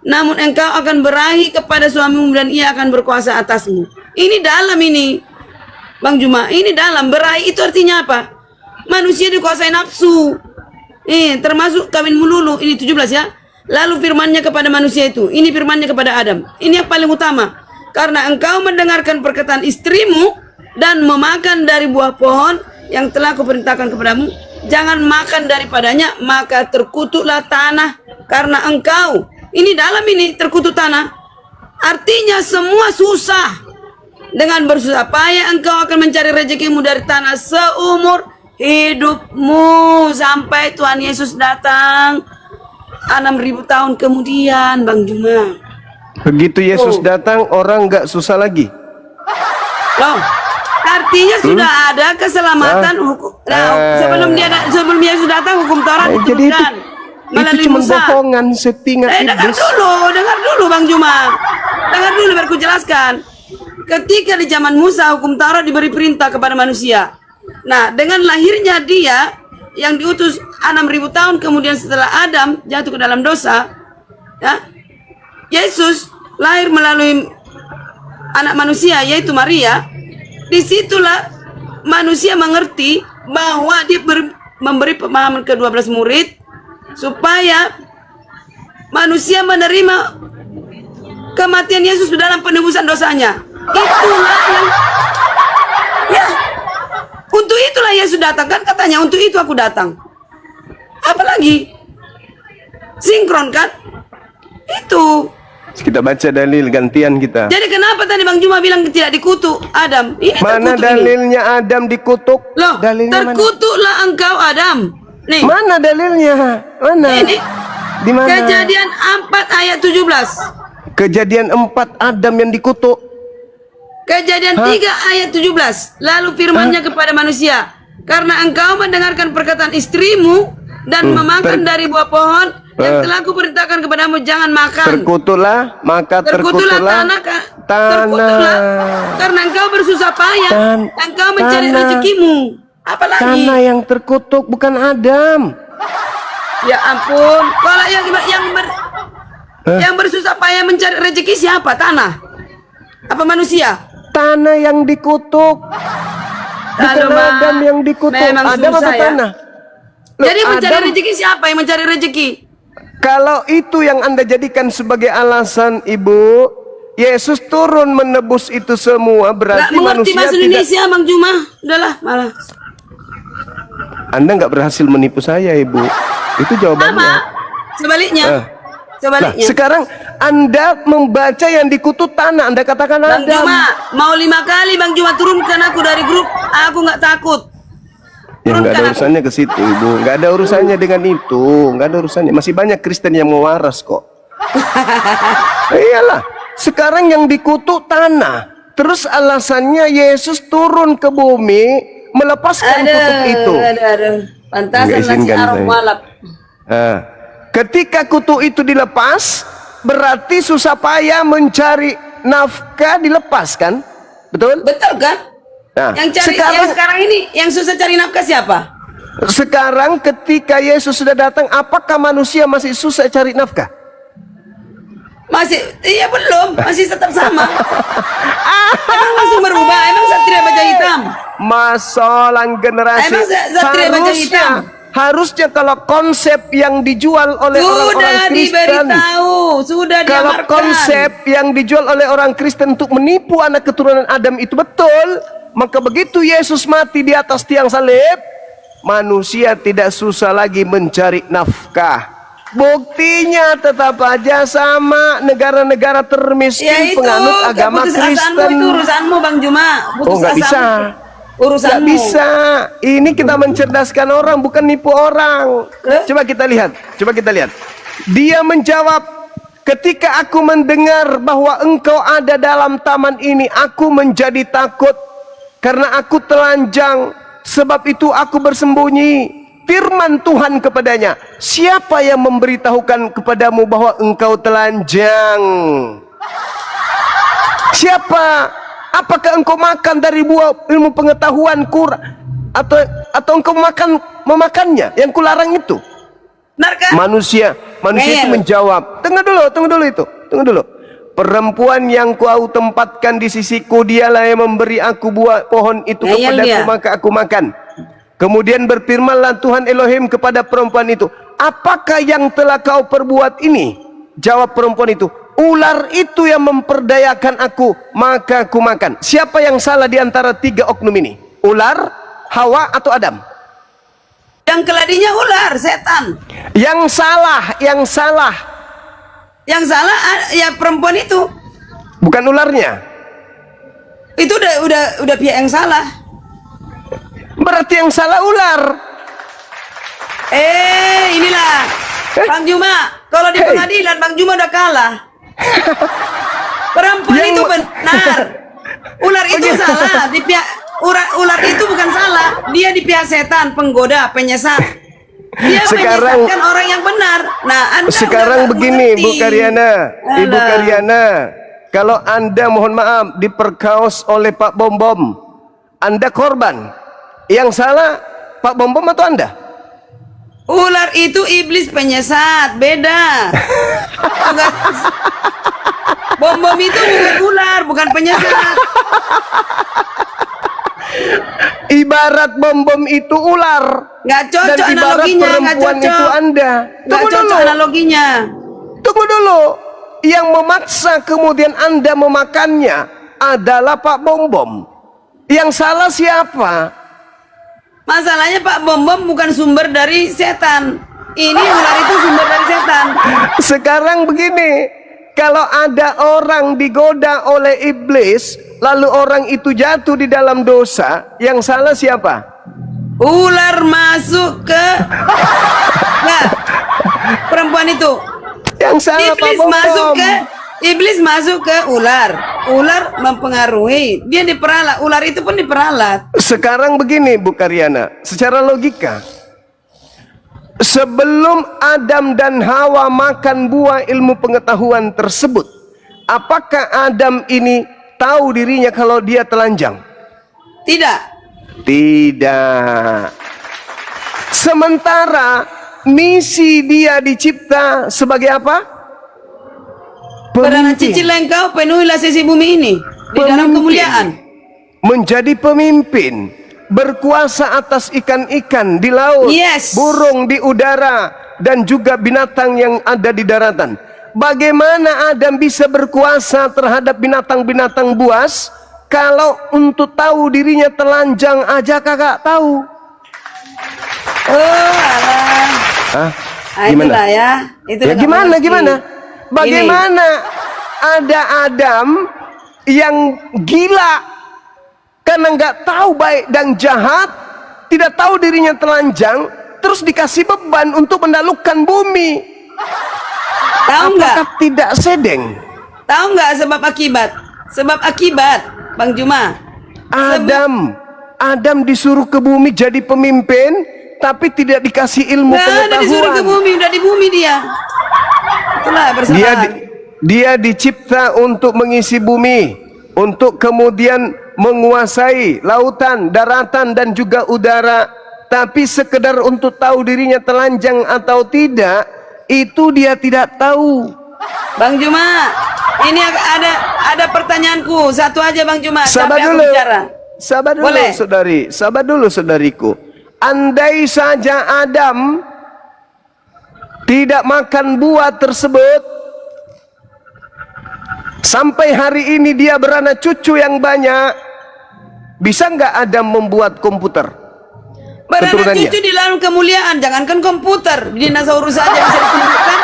Namun engkau akan berahi kepada suamimu dan ia akan berkuasa atasmu. Ini dalam ini, Bang Juma, ini dalam. Berahi itu artinya apa? Manusia dikuasai nafsu. Termasuk kawin melulu. Ini 17 ya. Lalu firman-Nya kepada manusia itu, ini firman-Nya kepada Adam. Ini yang paling utama. Karena engkau mendengarkan perkataan istrimu dan memakan dari buah pohon yang telah kuperintahkan kepadamu, jangan makan daripadanya, maka terkutuklah tanah karena engkau. Ini dalam ini terkutuk tanah. Artinya semua susah. Dengan bersusah payah engkau akan mencari rezekimu dari tanah seumur hidupmu sampai Tuhan Yesus datang 6.000 tahun kemudian, Bang Juma. Begitu Yesus datang, orang nggak susah lagi. Loh, artinya sudah ada keselamatan hukum. Nah, sebelum Yesus datang, hukum Taurat diturunkan melalui cuma Musa. bohongan, settingan iblis. Dengar dulu Bang Juma. Dengar dulu biar ku jelaskan. Ketika di zaman Musa, hukum Taurat diberi perintah kepada manusia. Nah, dengan lahirnya dia yang diutus 6.000 tahun kemudian setelah Adam jatuh ke dalam dosa, ya, Yesus lahir melalui anak manusia yaitu Maria. Disitulah manusia mengerti bahwa dia memberi pemahaman ke 12 murid supaya manusia menerima kematian Yesus dalam penebusan dosanya. Itulah yang, ya, untuk itulah Yesus datang, kan katanya untuk itu aku datang. Apalagi sinkron kan? Itu. Kita baca dalil gantian kita. Jadi kenapa tadi Bang Juma bilang tidak dikutuk Adam? Ini Mana terkutuk dalilnya Adam dikutuk? ini. Loh, Dalilnya terkutuklah engkau Adam. Nih. Mana dalilnya? Mana? Ini. Di mana? Kejadian 4 ayat 17. Kejadian 4 Adam yang dikutuk. Kejadian 3 ayat 17. Lalu firman-Nya kepada manusia, karena engkau mendengarkan perkataan istrimu dan memakan dari buah pohon yang telah kuperintahkan kepadamu, jangan makan. Terkutuklah, maka Terkutuklah tanah, terkutuklah karena engkau bersusah payah, engkau mencari tanah. rezekimu. Apalagi? Tanah yang terkutuk bukan Adam. Ya ampun, kalau yang bersusah payah mencari rezeki siapa? Tanah? Apa manusia? Tanah yang dikutuk. Bukan Aduh, Ma. Adam yang dikutuk. Memang Adam susah atau ya. tanah? Loh, Jadi mencari Adam- rezeki siapa yang mencari rezeki? Kalau itu yang Anda jadikan sebagai alasan, Ibu, Yesus turun menebus itu semua, Gak berarti mengerti manusia bahasa tidak. Indonesia, Bang Juma. Udahlah, malah. Anda nggak berhasil menipu saya, Ibu. Itu jawabannya. Sama. Sebaliknya. Lah, Sebaliknya. sekarang Anda membaca yang dikutut tanah, Anda katakan Bang Adam. Juma, mau 5 kali Bang Juma turunkan aku dari grup, aku nggak takut. Ya nggak ada Turunkan aku. urusannya ke situ, Ibu. Nggak ada urusannya dengan itu. Nggak ada urusannya. Masih banyak Kristen yang mau waras kok. Iyalah. Sekarang yang dikutuk tanah. Terus alasannya Yesus turun ke bumi melepaskan kutuk itu. Aduh. Pantasan Nggak nasi izinkan arok saya. malap. Nah, ketika kutuk itu dilepas, berarti susah payah mencari nafkah dilepaskan. Betul? Betul kan? Nah, Yang sekarang ini yang susah cari nafkah siapa? sekarang ketika Yesus sudah datang, apakah manusia masih susah cari nafkah? Masih, iya belum, masih tetap sama. Emang masih berubah, emang satria baja hitam. Masalah generasi. Emang satria baja hitam? Harusnya kalau konsep yang dijual oleh orang-orang Sudah Kristen, diberitahu, sudah kalau diamarkan. konsep yang dijual oleh orang Kristen untuk menipu anak keturunan Adam itu betul, maka begitu Yesus mati di atas tiang salib, manusia tidak susah lagi mencari nafkah. Buktinya tetap aja sama negara-negara termiskin Ya itu, penganut agama keputusasaanmu Kristen. itu urusanmu Bang Juma. Oh, nggak bisa. Urusanmu. Nggak bisa. Ini kita mencerdaskan orang, bukan nipu orang. Coba kita lihat. Coba kita lihat. Dia menjawab, ketika aku mendengar bahwa engkau ada dalam taman ini, aku menjadi takut karena aku telanjang. Sebab itu aku bersembunyi. Firman Tuhan kepadanya, siapa yang memberitahukan kepadamu bahwa engkau telanjang? Siapa? Apakah engkau makan dari buah ilmu pengetahuan atau engkau memakannya yang kularang itu? Benar kan? Manusia itu menjawab, tunggu dulu. Perempuan yang kau tempatkan di sisiku, dialah yang memberi aku buah pohon itu kepadaku, maka aku makan. Kemudian berfirmanlah Tuhan Elohim kepada perempuan itu, apakah yang telah kau perbuat ini? Jawab perempuan itu, ular itu yang memperdayakan aku, maka aku makan. Siapa yang salah di antara 3 oknum ini? Ular, Hawa, atau Adam? Yang keladinya ular, setan. Yang salah. Yang salah ya perempuan itu. Bukan ularnya. Itu udah pihak yang salah. Berarti yang salah ular. Inilah Bang Juma, kalau di pengadilan Bang Juma udah kalah. Perempuan itu benar. Ular itu salah. Di pihak ular itu bukan salah. Dia di pihak setan, penggoda, penyesat. Dia menyesatkan orang yang benar. Nah, Anda sekarang begini, Bu Karyana, Ibu Karyana, kalau Anda mohon maaf diperkaos oleh Pak Bom Bom, Anda korban. Yang salah Pak Bom Bom atau Anda? Ular itu iblis penyesat, beda. Bom Bom itu bukan ular, bukan penyesat. Ibarat Bom Bom itu ular. Nggak cocok dan ibarat analoginya, nggak perempuan cocok. itu Anda. Nggak cocok analoginya. Tunggu dulu. yang memaksa kemudian Anda memakannya adalah Pak Bom-Bom. Yang salah siapa? Masalahnya Pak Bom-Bom bukan sumber dari setan. Ini ular itu sumber dari setan. Sekarang begini, kalau ada orang digoda oleh iblis, lalu orang itu jatuh di dalam dosa, yang salah siapa? Ular masuk ke nah, perempuan itu. Yang salah Pak Bom-Bom. Iblis masuk ke ular. Ular mempengaruhi. Dia diperalat. Ular itu pun diperalat. Sekarang begini Bu Karyana, secara logika, sebelum Adam dan Hawa makan buah ilmu pengetahuan tersebut, apakah Adam ini tahu dirinya kalau dia telanjang? Tidak. Tidak. Sementara misi dia dicipta sebagai apa? Perdana cicil engkau penuhilah sisi bumi ini di dalam kemuliaan. Menjadi pemimpin, berkuasa atas ikan-ikan di laut, Yes. burung di udara, dan juga binatang yang ada di daratan. Bagaimana Adam bisa berkuasa terhadap binatang-binatang buas kalau untuk tahu dirinya telanjang aja kagak tahu? Oh alah. Hah? Ah, Gimana? itulah ya. Itulah Ya nggak gimana mengerti. gimana? Bagaimana ada Adam yang gila karena nggak tahu baik dan jahat, tidak tahu dirinya telanjang, terus dikasih beban untuk menaklukkan bumi? Tahu nggak? Apakah tidak sedeng? Tahu nggak sebab akibat? Sebab akibat, Bang Juma. Adam disuruh ke bumi jadi pemimpin, tapi tidak dikasih ilmu Nggak ada disuruh ke pengetahuan. bumi, udah di bumi dia. Itulah bersalahan. Dia dicipta untuk mengisi bumi, untuk kemudian menguasai lautan, daratan, dan juga udara. Tapi sekedar untuk tahu dirinya telanjang atau tidak, itu dia tidak tahu. Bang Juma, ini ada pertanyaanku. Satu aja Bang Juma. Sabar Sampai aku dulu, bicara. sabar dulu Boleh? saudari, sabar dulu saudariku. Andai saja Adam tidak makan buah tersebut, sampai hari ini dia beranak cucu yang banyak, bisa nggak Adam membuat komputer? Beranak keturunannya. cucu di dalam kemuliaan. Jangankan komputer, dinosaurus saja bisa ditunjukkan.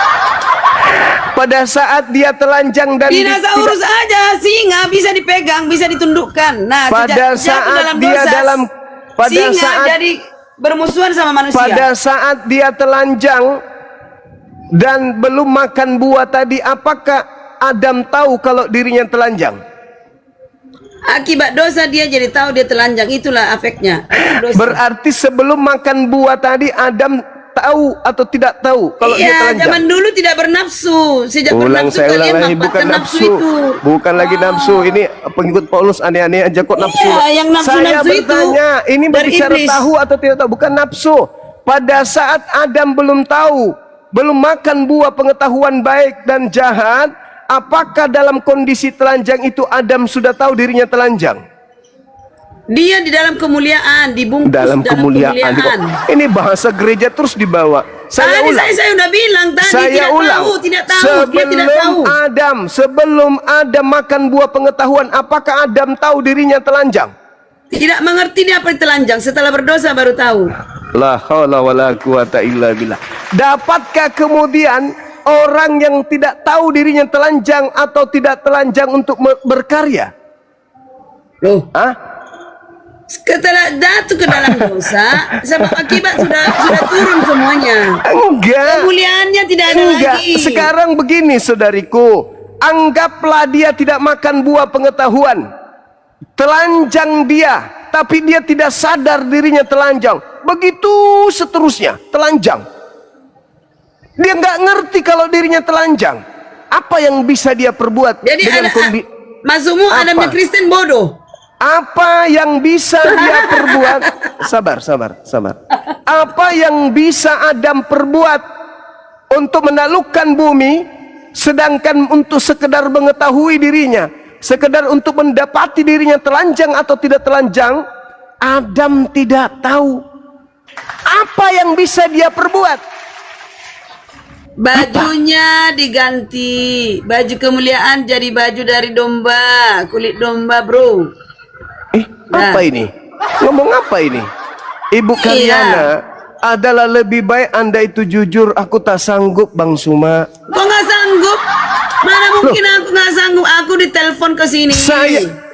Pada saat dia telanjang dan Dinosaurus aja, singa bisa dipegang, bisa ditundukkan. Nah, pada sejak saat dalam dia dosa, dalam pada singa saat jadi bermusuhan sama manusia. pada saat dia telanjang dan belum makan buah tadi, apakah Adam tahu kalau dirinya telanjang? Akibat dosa dia jadi tahu dia telanjang. Itulah efeknya. Dosa. Berarti sebelum makan buah tadi Adam tahu atau tidak tahu kalau dia Iya, telanjang? zaman dulu tidak bernafsu. Sejak Ulang bernafsu saya ulang kalian lagi, bukan memanfaatkan nafsu, itu. bukan lagi nafsu. Ini pengikut Paulus aneh-aneh aja kok nafsu. Iya, yang nafsu-nafsu Saya itu bertanya, ini dari berbicara iblis. tahu atau tidak tahu, bukan nafsu. Pada saat Adam belum tahu, belum makan buah pengetahuan baik dan jahat, apakah dalam kondisi telanjang itu Adam sudah tahu dirinya telanjang? Dia di dalam kemuliaan, dibungkus Dalam kemuliaan. Ini bahasa gereja terus dibawa. Saya Tadi ulang. saya udah bilang tadi Saya tidak ulang. tahu, tidak tahu, dia tidak tahu. Sebelum Adam makan buah pengetahuan, apakah Adam tahu dirinya telanjang? Tidak mengerti dia apa itu telanjang, setelah berdosa baru tahu. La haula wala quwata illa billah. Dapatkah kemudian orang yang tidak tahu dirinya telanjang atau tidak telanjang untuk berkarya? Loh, Hah? setelah jatuh ke dalam dosa, sebab akibat sudah turun semuanya. Enggak. Kemuliaannya tidak ada Enggak. lagi. Sekarang begini saudariku, anggaplah dia tidak makan buah pengetahuan, telanjang dia, tapi dia tidak sadar dirinya telanjang. Begitu seterusnya, telanjang. Dia nggak ngerti kalau dirinya telanjang. Apa yang bisa dia perbuat Jadi dengan maksudmu Apa? Adamnya Kristen bodoh. Apa yang bisa dia perbuat? Sabar. Apa yang bisa Adam perbuat untuk menaklukkan bumi, sedangkan untuk sekedar mengetahui dirinya, sekedar untuk mendapati dirinya telanjang atau tidak telanjang, Adam tidak tahu. Apa yang bisa dia perbuat? Bajunya diganti. Baju kemuliaan jadi baju dari domba, kulit domba, bro. Apa ini? Ngomong apa ini? Ibu Karyana, adalah lebih baik Anda itu jujur. Aku tak sanggup, Bang Suma. Kok nggak sanggup? Mana mungkin aku nggak sanggup? Aku ditelepon ke sini.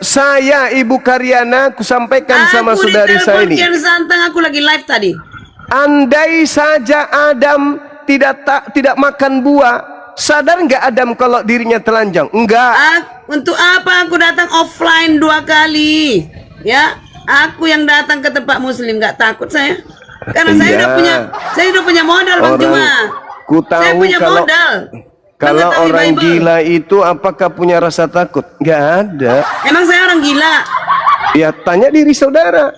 Saya Ibu Karyana, aku sampaikan sama saudari saya ini. Aku ditelepon Kian Santang, aku lagi live tadi. Andai saja Adam tidak makan buah, sadar nggak Adam kalau dirinya telanjang? Enggak. Untuk apa aku datang offline 2 kali? Ya, aku yang datang ke tempat muslim, nggak takut saya. Karena saya udah punya modal, Bang Juma. Saya punya modal. Kalau orang gila itu apakah punya rasa takut? Nggak ada. Emang saya orang gila? Ya tanya diri saudara.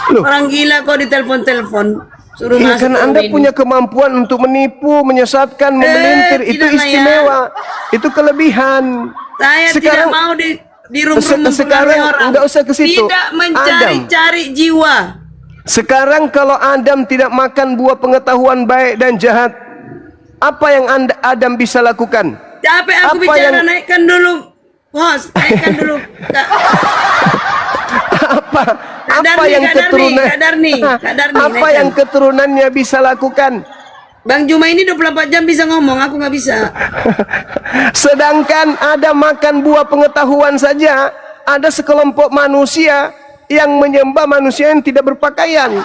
Loh. Orang gila kok ditelepon-telepon. Suruh Iya, kan Anda punya kemampuan untuk menipu, menyesatkan, memelintir. Itu istimewa. Itu kelebihan. Saya tidak mau di rumah sekarang orang. Enggak usah ke situ. Tidak mencari-cari jiwa. Sekarang kalau Adam tidak makan buah pengetahuan baik dan jahat, apa yang Adam bisa lakukan? Capek aku bicara, naikkan dulu. Host, naikkan dulu. Apa yang keturunannya bisa lakukan? Bang Juma ini 24 jam bisa ngomong, aku nggak bisa. Sedangkan ada makan buah pengetahuan saja, ada sekelompok manusia yang menyembah manusia yang tidak berpakaian.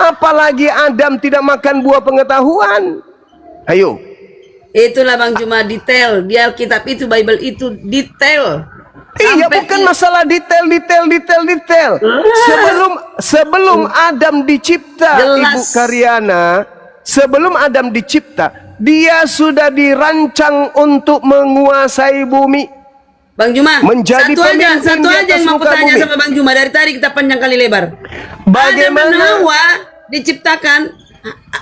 Apalagi Adam tidak makan buah pengetahuan. Ayo. Itulah Bang Juma, detail. Di Alkitab itu, Bible itu detail. Iya, bukan masalah detail. Sebelum Adam dicipta, Ibu Karyana, sebelum Adam dicipta, dia sudah dirancang untuk menguasai bumi. Bang Juma, menjadi satu aja yang mau tanya sama Bang Juma. Dari tadi kita panjang kali lebar. Bagaimana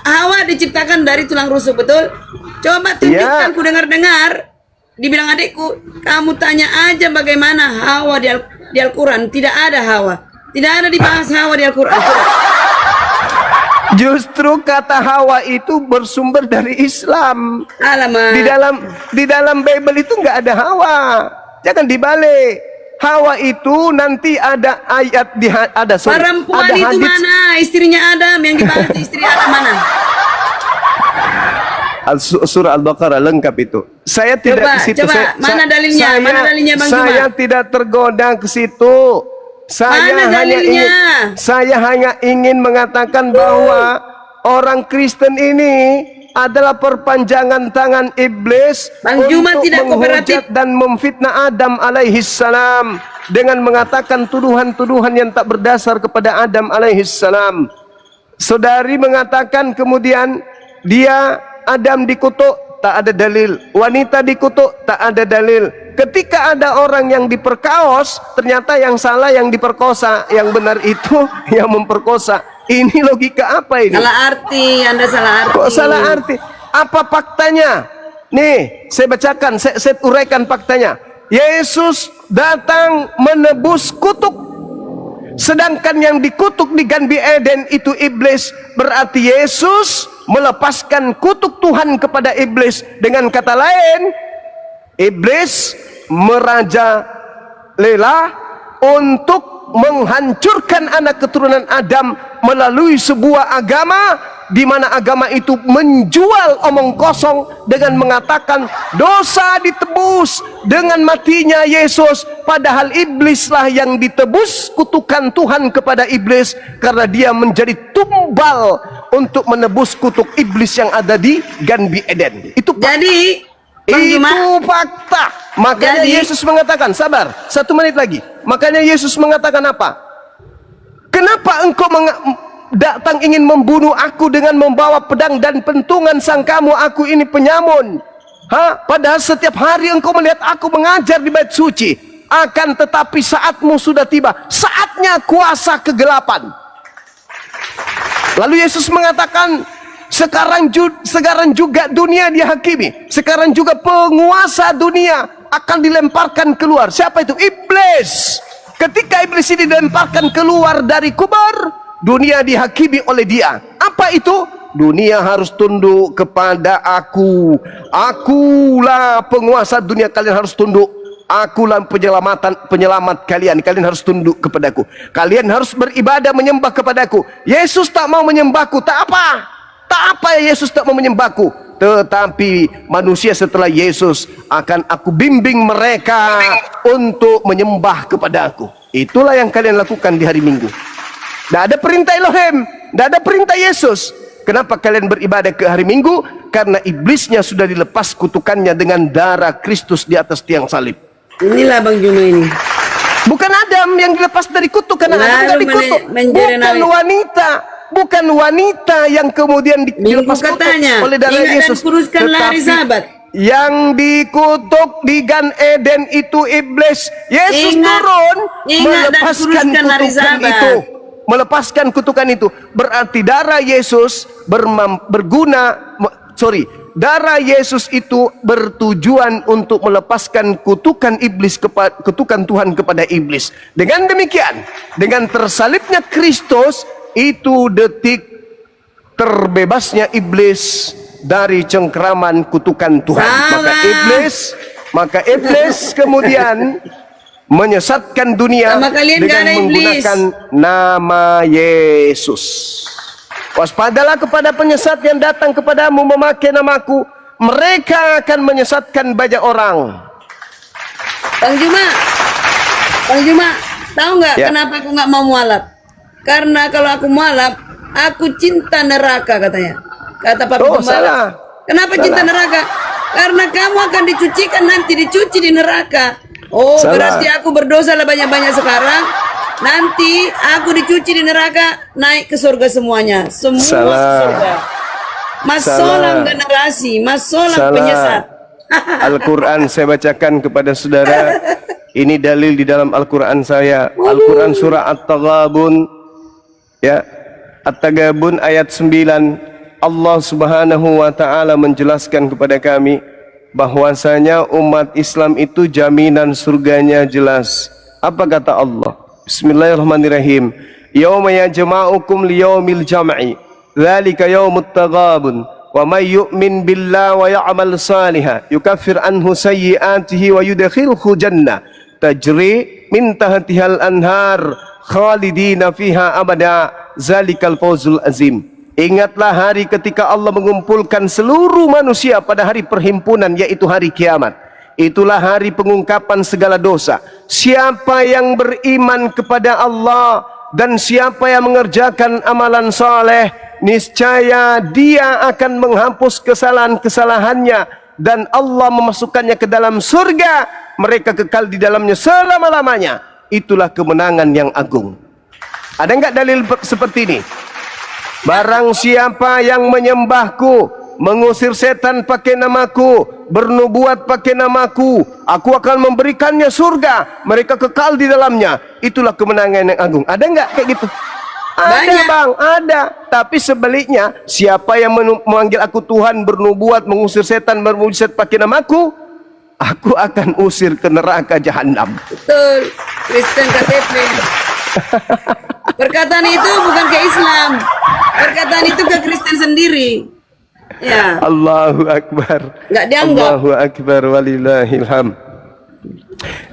Hawa diciptakan dari tulang rusuk, betul? Coba tunjukkan, ku dengar-dengar. Dibilang adikku, kamu tanya aja bagaimana Hawa di Al-Quran. Tidak ada Hawa. Tidak ada dibahas Hawa di Al-Quran. Justru kata Hawa itu bersumber dari Islam. Alamak. Di dalam Bible itu nggak ada Hawa. Jangan dibalik. Hawa itu nanti ada ayat perempuan ada itu hadits. Mana? Istrinya Adam yang dibahas, istri Adam mana? Surah Al-Baqarah lengkap itu. Saya tidak ke situ. Mana dalilnya? Mana dalilnya Bang Juma? Saya tidak tergoda ke situ. Saya hanya ingin mengatakan bahwa orang Kristen ini adalah perpanjangan tangan iblis untuk menghujat dan memfitnah Adam alaihissalam dengan mengatakan tuduhan-tuduhan yang tak berdasar kepada Adam alaihissalam. Saudari mengatakan kemudian Adam dikutuk, tak ada dalil. Wanita dikutuk, tak ada dalil. Ketika ada orang yang diperkaos, ternyata yang salah yang diperkosa, yang benar itu yang memperkosa. Ini logika apa ini? Salah arti, Anda salah arti. Kok salah arti? Apa faktanya? Nih, saya bacakan, saya uraikan faktanya. Yesus datang menebus kutuk. Sedangkan yang dikutuk di Gan Eden itu iblis. Berarti Yesus melepaskan kutuk Tuhan kepada iblis. Dengan kata lain, iblis merajalela untuk menghancurkan anak keturunan Adam melalui sebuah agama di mana agama itu menjual omong kosong dengan mengatakan dosa ditebus dengan matinya Yesus, padahal iblislah yang ditebus kutukan Tuhan kepada iblis karena dia menjadi tumbal untuk menebus kutuk iblis yang ada di Gan Eden. Itu jadi itu fakta. Makanya Yesus mengatakan, sabar, 1 menit lagi. Makanya Yesus mengatakan apa? Kenapa engkau datang ingin membunuh aku dengan membawa pedang dan pentungan, sangkamu aku ini penyamun? Padahal setiap hari engkau melihat aku mengajar di bait suci. Akan tetapi saatmu sudah tiba, saatnya kuasa kegelapan. Lalu Yesus mengatakan, sekarang juga dunia dihakimi. Sekarang juga penguasa dunia akan dilemparkan keluar. Siapa itu? Iblis. Ketika iblis ini dilemparkan keluar dari kubur, dunia dihakimi oleh dia. Apa itu? dunia harus tunduk kepada aku. Akulah penguasa dunia, kalian harus tunduk. Akulah penyelamat kalian, kalian harus tunduk kepadaku. Kalian harus beribadah menyembah kepadaku. Yesus tak mau menyembahku, tak apa ya Yesus tak mau menyembahku. Tetapi manusia setelah Yesus akan aku bimbing mereka untuk menyembah kepadaku. Itulah yang kalian lakukan di hari Minggu. Tidak ada perintah Elohim, tidak ada perintah Yesus. Kenapa kalian beribadah ke hari Minggu? Karena iblisnya sudah dilepas kutukannya dengan darah Kristus di atas tiang salib. Inilah Bang Juma ini. Bukan Adam yang dilepas dari kutuk, karena Adam tidak dikutuk. Bukan wanita. Bukan wanita yang kemudian dilepas kutuk oleh darah Yesus, lari sahabat. Yang dikutuk di Gan Eden itu iblis. Yesus turun melepaskan kutukan itu. Melepaskan kutukan itu. Berarti darah Yesus darah Yesus itu bertujuan untuk melepaskan kutukan iblis, kutukan Tuhan kepada iblis. Dengan demikian, dengan tersalibnya Kristus, itu detik terbebasnya iblis dari cengkraman kutukan Tuhan. Maka iblis kemudian menyesatkan dunia dengan menggunakan nama Yesus. Waspadalah kepada penyesat yang datang kepadamu memakai namaku, mereka akan menyesatkan banyak orang. Bang Juma, tahu nggak kenapa aku nggak mau mualaf? Karena kalau aku mualaf, aku cinta neraka katanya. Kata Pak Gembala. Kenapa cinta neraka? Karena kamu akan dicuci di neraka. Berarti aku berdosa lah banyak-banyak sekarang. Nanti aku dicuci di neraka, naik ke surga semuanya. Semua surga. Masalah generasi, masalah penyesat. Al-Quran saya bacakan kepada saudara. Ini dalil di dalam Al-Quran saya. Al-Quran surah At-Taghabun. Ya, At-Taghabun ayat 9, Allah Subhanahu wa taala menjelaskan kepada kami bahwasanya umat Islam itu jaminan surganya jelas. Apa kata Allah? Bismillahirrahmanirrahim. Yauma yajma'ukum liyaumil jam'i, dzalika yaumut taghabun. Wa may yu'min billahi wa ya'mal salihan yukaffir anhu sayyi'atihi wa yudkhilhu jannah tajri min tahtihal anhar khalidina fiha abada, zalikal fawzul azim. Ingatlah hari ketika Allah mengumpulkan seluruh manusia pada hari perhimpunan, yaitu hari kiamat. Itulah hari pengungkapan segala dosa. Siapa yang beriman kepada Allah dan siapa yang mengerjakan amalan saleh, niscaya dia akan menghapus kesalahan-kesalahannya dan Allah memasukkannya ke dalam surga. Mereka kekal di dalamnya selama-lamanya. Itulah kemenangan yang agung. Ada enggak dalil seperti ini? Barang siapa yang menyembahku, mengusir setan pakai namaku, bernubuat pakai namaku, aku akan memberikannya surga, mereka kekal di dalamnya. Itulah kemenangan yang agung. Ada enggak kayak gitu? Ada Bang, ada. Tapi sebaliknya, siapa yang memanggil aku Tuhan, bernubuat, mengusir setan, bermujizat pakai namaku, aku akan usir ke neraka jahanam. Betul, Kristen KTP. Perkataan itu bukan ke Islam, perkataan itu ke Kristen sendiri. Ya. Allahu Akbar. Nggak dianggap. Allahu Akbar walillahilham.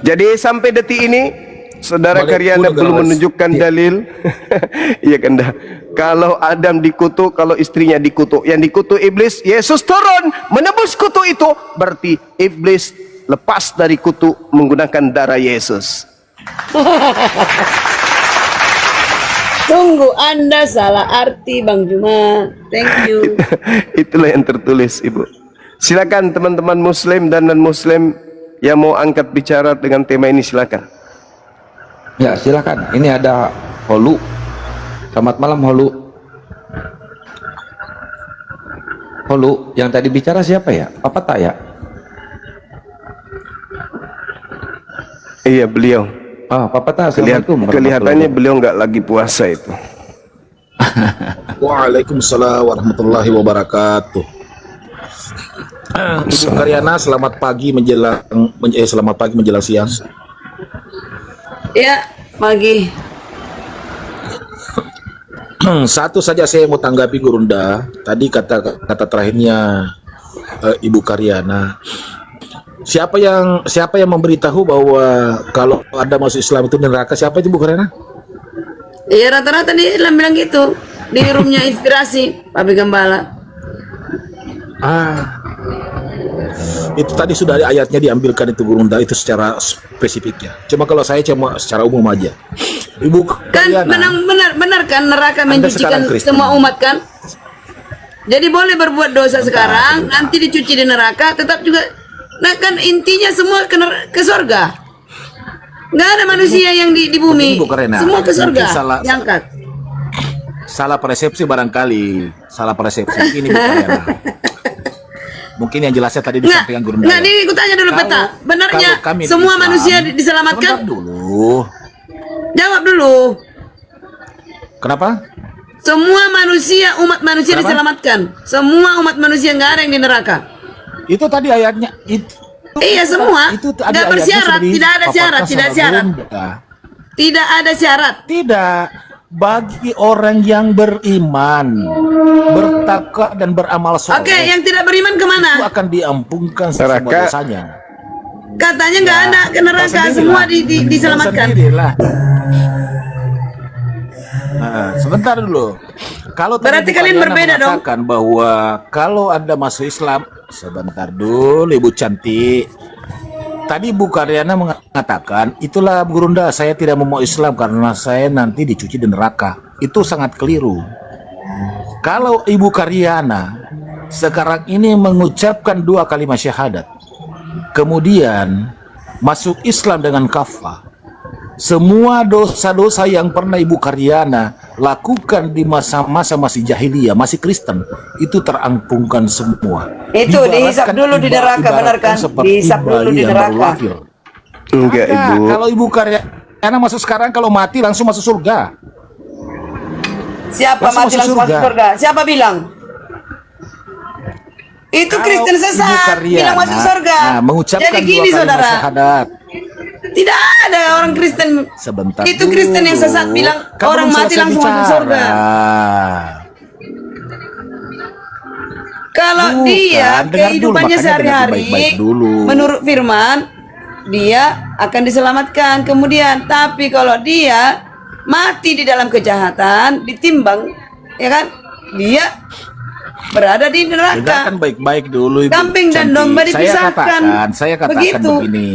Jadi sampai detik ini saudara Karyana belum menunjukkan dalil. Iya kan dah. Kalau Adam dikutuk, kalau istrinya dikutuk, yang dikutuk iblis, Yesus turun menebus kutuk itu, berarti iblis lepas dari kutuk menggunakan darah Yesus. Tunggu, Anda salah arti Bang Juma. Thank you. Itulah yang tertulis, Ibu. Silakan teman-teman muslim dan non-muslim yang mau angkat bicara dengan tema ini, silakan. Ya, silakan. Ini ada Holu. Selamat malam, Holu. Holu, yang tadi bicara siapa ya? Papa tak ya? Iya, beliau. Papa tak. Assalamualaikum. Kelihatannya beliau nggak lagi puasa itu. Waalaikumsalam warahmatullahi wabarakatuh. Ibu Karyana, selamat pagi menjelang siang. Ya, pagi. Satu saja saya mau tanggapi Gurunda. Tadi kata terakhirnya Ibu Karyana. Siapa yang memberitahu bahwa kalau ada masuk Islam itu neraka? Siapa itu Bu Karyana? Iya, rata-rata dia bilang gitu di roomnya inspirasi Pak Gembala. Itu tadi sudah ada ayatnya diambilkan itu Gurunda, itu secara spesifiknya. Cuma kalau saya cuma secara umum aja. Ibu Kan Karyana, benar kan neraka Anda mencucikan sekarang Kristen. semua umat kan? Jadi boleh berbuat dosa sekarang, nanti dicuci di neraka, tetap juga. Nah kan intinya semua ke surga. Nggak ada manusia yang di bumi, Begini, Bu Karyana, semua ke surga, mungkin salah- diangkat. salah persepsi barangkali. Salah persepsi ini Bu Karyana. Mungkin yang jelasnya tadi disampaikan Gurunda. Nggak, ini aku tanya dulu Peta. Benarnya kalau kami di semua Islam- manusia diselamatkan? Sebentar dulu. Jawab dulu. Kenapa? Semua manusia, umat manusia Kenapa? diselamatkan. Semua umat manusia, nggak ada yang di neraka. Itu tadi ayatnya. Iya semua. Itu tadi Nggak ayatnya bersyarat, sudah tidak ada syarat, dipaparkan tidak sama syarat. Gurunda. Tidak ada syarat. Tidak. Bagi orang yang beriman, bertakwa dan beramal soleh, Oke, yang tidak beriman itu kemana? akan diampunkan semua Neraka. dosanya. Katanya nggak ada ke neraka, Tahu semua sendirilah. diselamatkan. Tahu sendirilah. Nah, sebentar dulu. Kalau tadi Berarti Bu kalian Karyana berbeda dong? mengatakan bahwa kalau Anda masuk Islam, sebentar dulu Ibu cantik. Tadi Bu Karyana mengatakan, itulah Gurunda, saya tidak mau Islam karena saya nanti dicuci di neraka. Itu sangat keliru. Kalau Ibu Karyana sekarang ini mengucapkan 2 kalimat syahadat, kemudian masuk Islam dengan kafah, semua dosa-dosa yang pernah Ibu Karyana lakukan di masa-masa masih jahiliyah, masih Kristen, itu terampunkan semua. Itu dihisap dulu di neraka, benar kan? Seperti Dihisap dulu bayi di yang neraka. baru lahir. Enggak, Maka, Ibu. kalau Ibu Karyana masuk sekarang, kalau mati langsung masuk surga. Siapa Langsung mati masuk langsung masuk surga. surga? Siapa bilang? Itu Kalau Kristen Ibu sesat Karyana, bilang masuk surga. nah, mengucapkan Jadi 2 gini kalimat saudara, syahadat. tidak ada orang Kristen. Sebentar Itu Kristen yang dulu. sesat bilang Kan orang belum mati selesai langsung masuk bicara. surga. Kalau Bukan, dia dengar dulu, kehidupannya makanya dengar sehari-hari baik-baik dulu. menurut firman dia akan diselamatkan kemudian, tapi kalau dia mati di dalam kejahatan ditimbang, ya kan, dia berada di neraka. Dengarkan baik-baik dulu Ibu Kambing dan cantik. domba dipisahkan. Saya katakan Begitu. begini.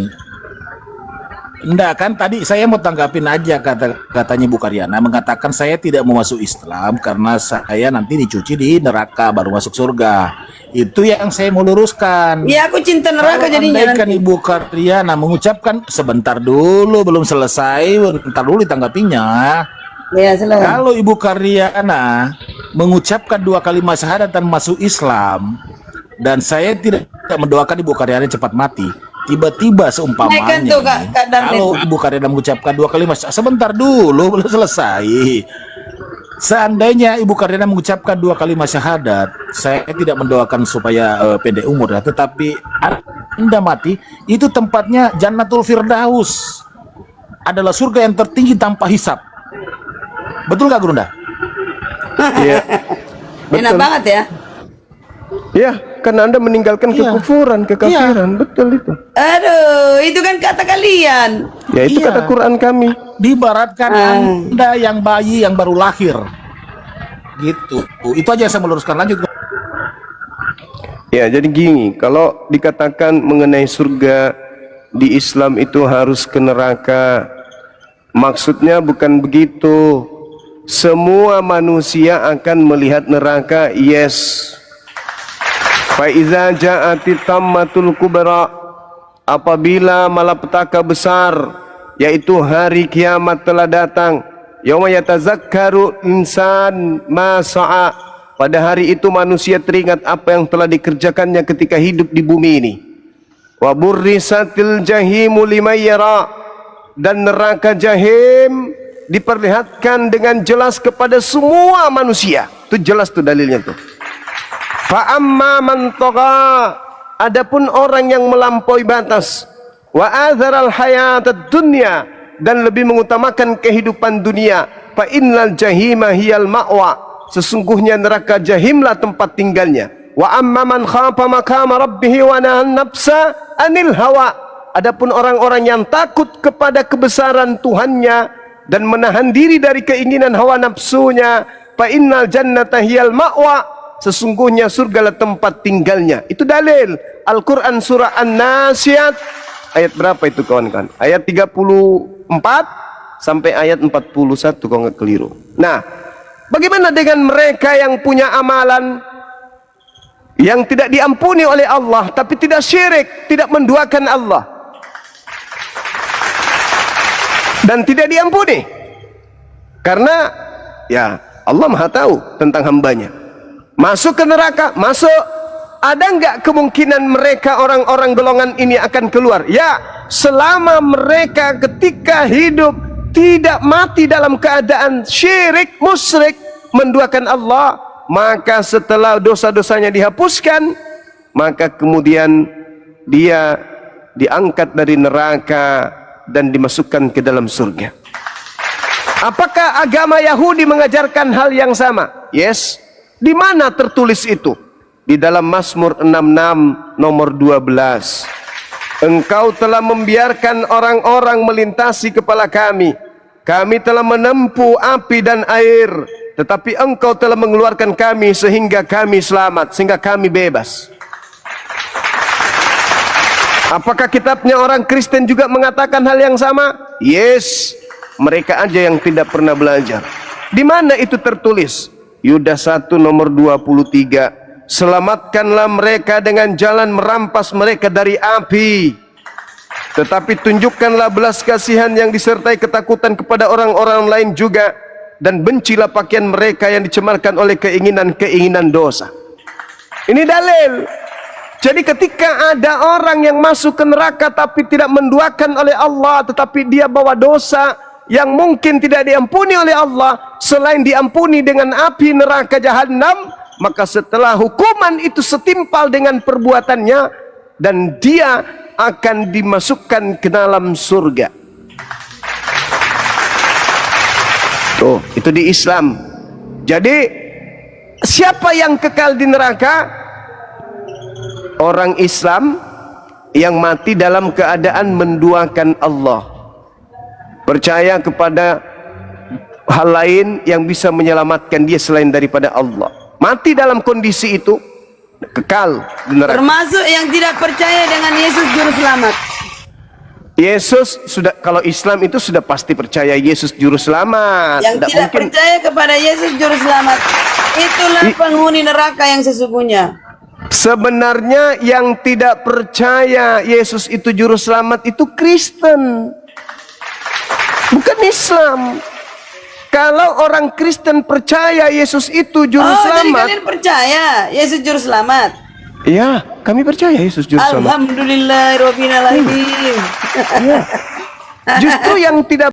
Enggak kan tadi saya mau tanggapin aja katanya Bu Karyana mengatakan saya tidak mau masuk Islam karena saya nanti dicuci di neraka baru masuk surga. Itu yang saya mau luruskan. Ya aku cinta neraka Kalau jadinya andaikan nanti. Ibu Karyana mengucapkan sebentar dulu belum selesai, bentar dulu ditanggapinya. Ya silakan. Kalau Ibu Karyana mengucapkan 2 kalimat syahadat dan masuk Islam, dan saya tidak mendoakan Ibu Karyana cepat mati, tiba-tiba seumpamanya Naikkan tuh, Kak Darmin. kalau Ibu Karyana mengucapkan 2 kalimat sebentar dulu belum selesai. Seandainya Ibu Karyana mengucapkan 2 kalimat syahadat, saya tidak mendoakan supaya pendek umur ya, tetapi Anda mati, itu tempatnya Jannatul Firdaus, adalah surga yang tertinggi tanpa hisab. Betul nggak Gurunda? Iya. Enak Betul. banget ya. Ya, karena Anda meninggalkan Iya. kekufuran, kekafiran. Betul itu. Aduh, itu kan kata kalian. Ya, itu Iya. kata Quran kami. Diibaratkan Anda yang bayi yang baru lahir. Gitu. Itu aja yang saya meluruskan. Lanjut. Ya, jadi gini, kalau dikatakan mengenai surga di Islam itu harus ke neraka, maksudnya bukan begitu. Semua manusia akan melihat neraka, yes. Fa iza ja'ati tammatul kubra, apabila malapetaka besar yaitu hari kiamat telah datang, yauma yatazakkaru insan ma sa'a, pada hari itu manusia teringat apa yang telah dikerjakannya ketika hidup di bumi ini. Wa burrisatil jahimu liman yara, dan neraka jahim diperlihatkan dengan jelas kepada semua manusia. Itu jelas tuh dalilnya tuh. Fa amma man tagha, adapun orang yang melampaui batas, wa adzaral hayatad dunya, dan lebih mengutamakan kehidupan dunia, fa innal jahima hiyal ma'wa, sesungguhnya neraka jahimlah tempat tinggalnya. Wa amma man khafa maqama rabbih wa nahan nafsa anil hawa, adapun orang-orang yang takut kepada kebesaran Tuhannya dan menahan diri dari keinginan hawa nafsunya, fa innal jannata hiyal ma'wa, sesungguhnya surgalah tempat tinggalnya. Itu dalil Al-Quran surah An-Nasiyat ayat berapa itu kawan-kawan? Ayat 34 sampai ayat 41 kalau nggak keliru. Nah, bagaimana dengan mereka yang punya amalan yang tidak diampuni oleh Allah, tapi tidak syirik, tidak menduakan Allah, dan tidak diampuni? Karena ya Allah Maha tahu tentang hambanya. Masuk ke neraka, masuk. Ada enggak kemungkinan mereka orang-orang golongan ini akan keluar? Ya, selama mereka ketika hidup tidak mati dalam keadaan syirik, musyrik, menduakan Allah, maka setelah dosa-dosanya dihapuskan, maka kemudian dia diangkat dari neraka dan dimasukkan ke dalam surga. Apakah agama Yahudi mengajarkan hal yang sama? Yes. Di mana tertulis itu? Di dalam Mazmur 66 nomor 12. Engkau telah membiarkan orang-orang melintasi kepala kami. Kami telah menempuh api dan air, tetapi engkau telah mengeluarkan kami sehingga kami selamat, sehingga kami bebas. Apakah kitabnya orang Kristen juga mengatakan hal yang sama? Yes. Mereka aja yang tidak pernah belajar. Di mana itu tertulis? Yudas 1 nomor 23. Selamatkanlah mereka dengan jalan merampas mereka dari api, tetapi tunjukkanlah belas kasihan yang disertai ketakutan kepada orang-orang lain juga, dan bencilah pakaian mereka yang dicemarkan oleh keinginan-keinginan dosa. Ini dalil. Jadi ketika ada orang yang masuk ke neraka tapi tidak menduakan oleh Allah, tetapi dia bawa dosa yang mungkin tidak diampuni oleh Allah, selain diampuni dengan api neraka jahanam, maka setelah hukuman itu setimpal dengan perbuatannya, dan dia akan dimasukkan ke dalam surga. Tuh, itu di Islam. Jadi siapa yang kekal di neraka? Orang Islam yang mati dalam keadaan menduakan Allah, percaya kepada hal lain yang bisa menyelamatkan dia selain daripada Allah. Mati dalam kondisi itu, kekal di neraka. Termasuk yang tidak percaya dengan Yesus Juru Selamat. Yesus sudah, kalau Islam itu sudah pasti percaya Yesus Juru Selamat. Yang tidak percaya kepada Yesus Juru Selamat, itulah penghuni neraka yang sesungguhnya. Sebenarnya yang tidak percaya Yesus itu Juru Selamat itu Kristen, bukan Islam. Kalau orang Kristen percaya Yesus itu Juru Selamat. Jadi kalian percaya Yesus Juru Selamat? Ya, kami percaya Yesus Juru Selamat. Alhamdulillahirobbilalamin. Justru yang tidak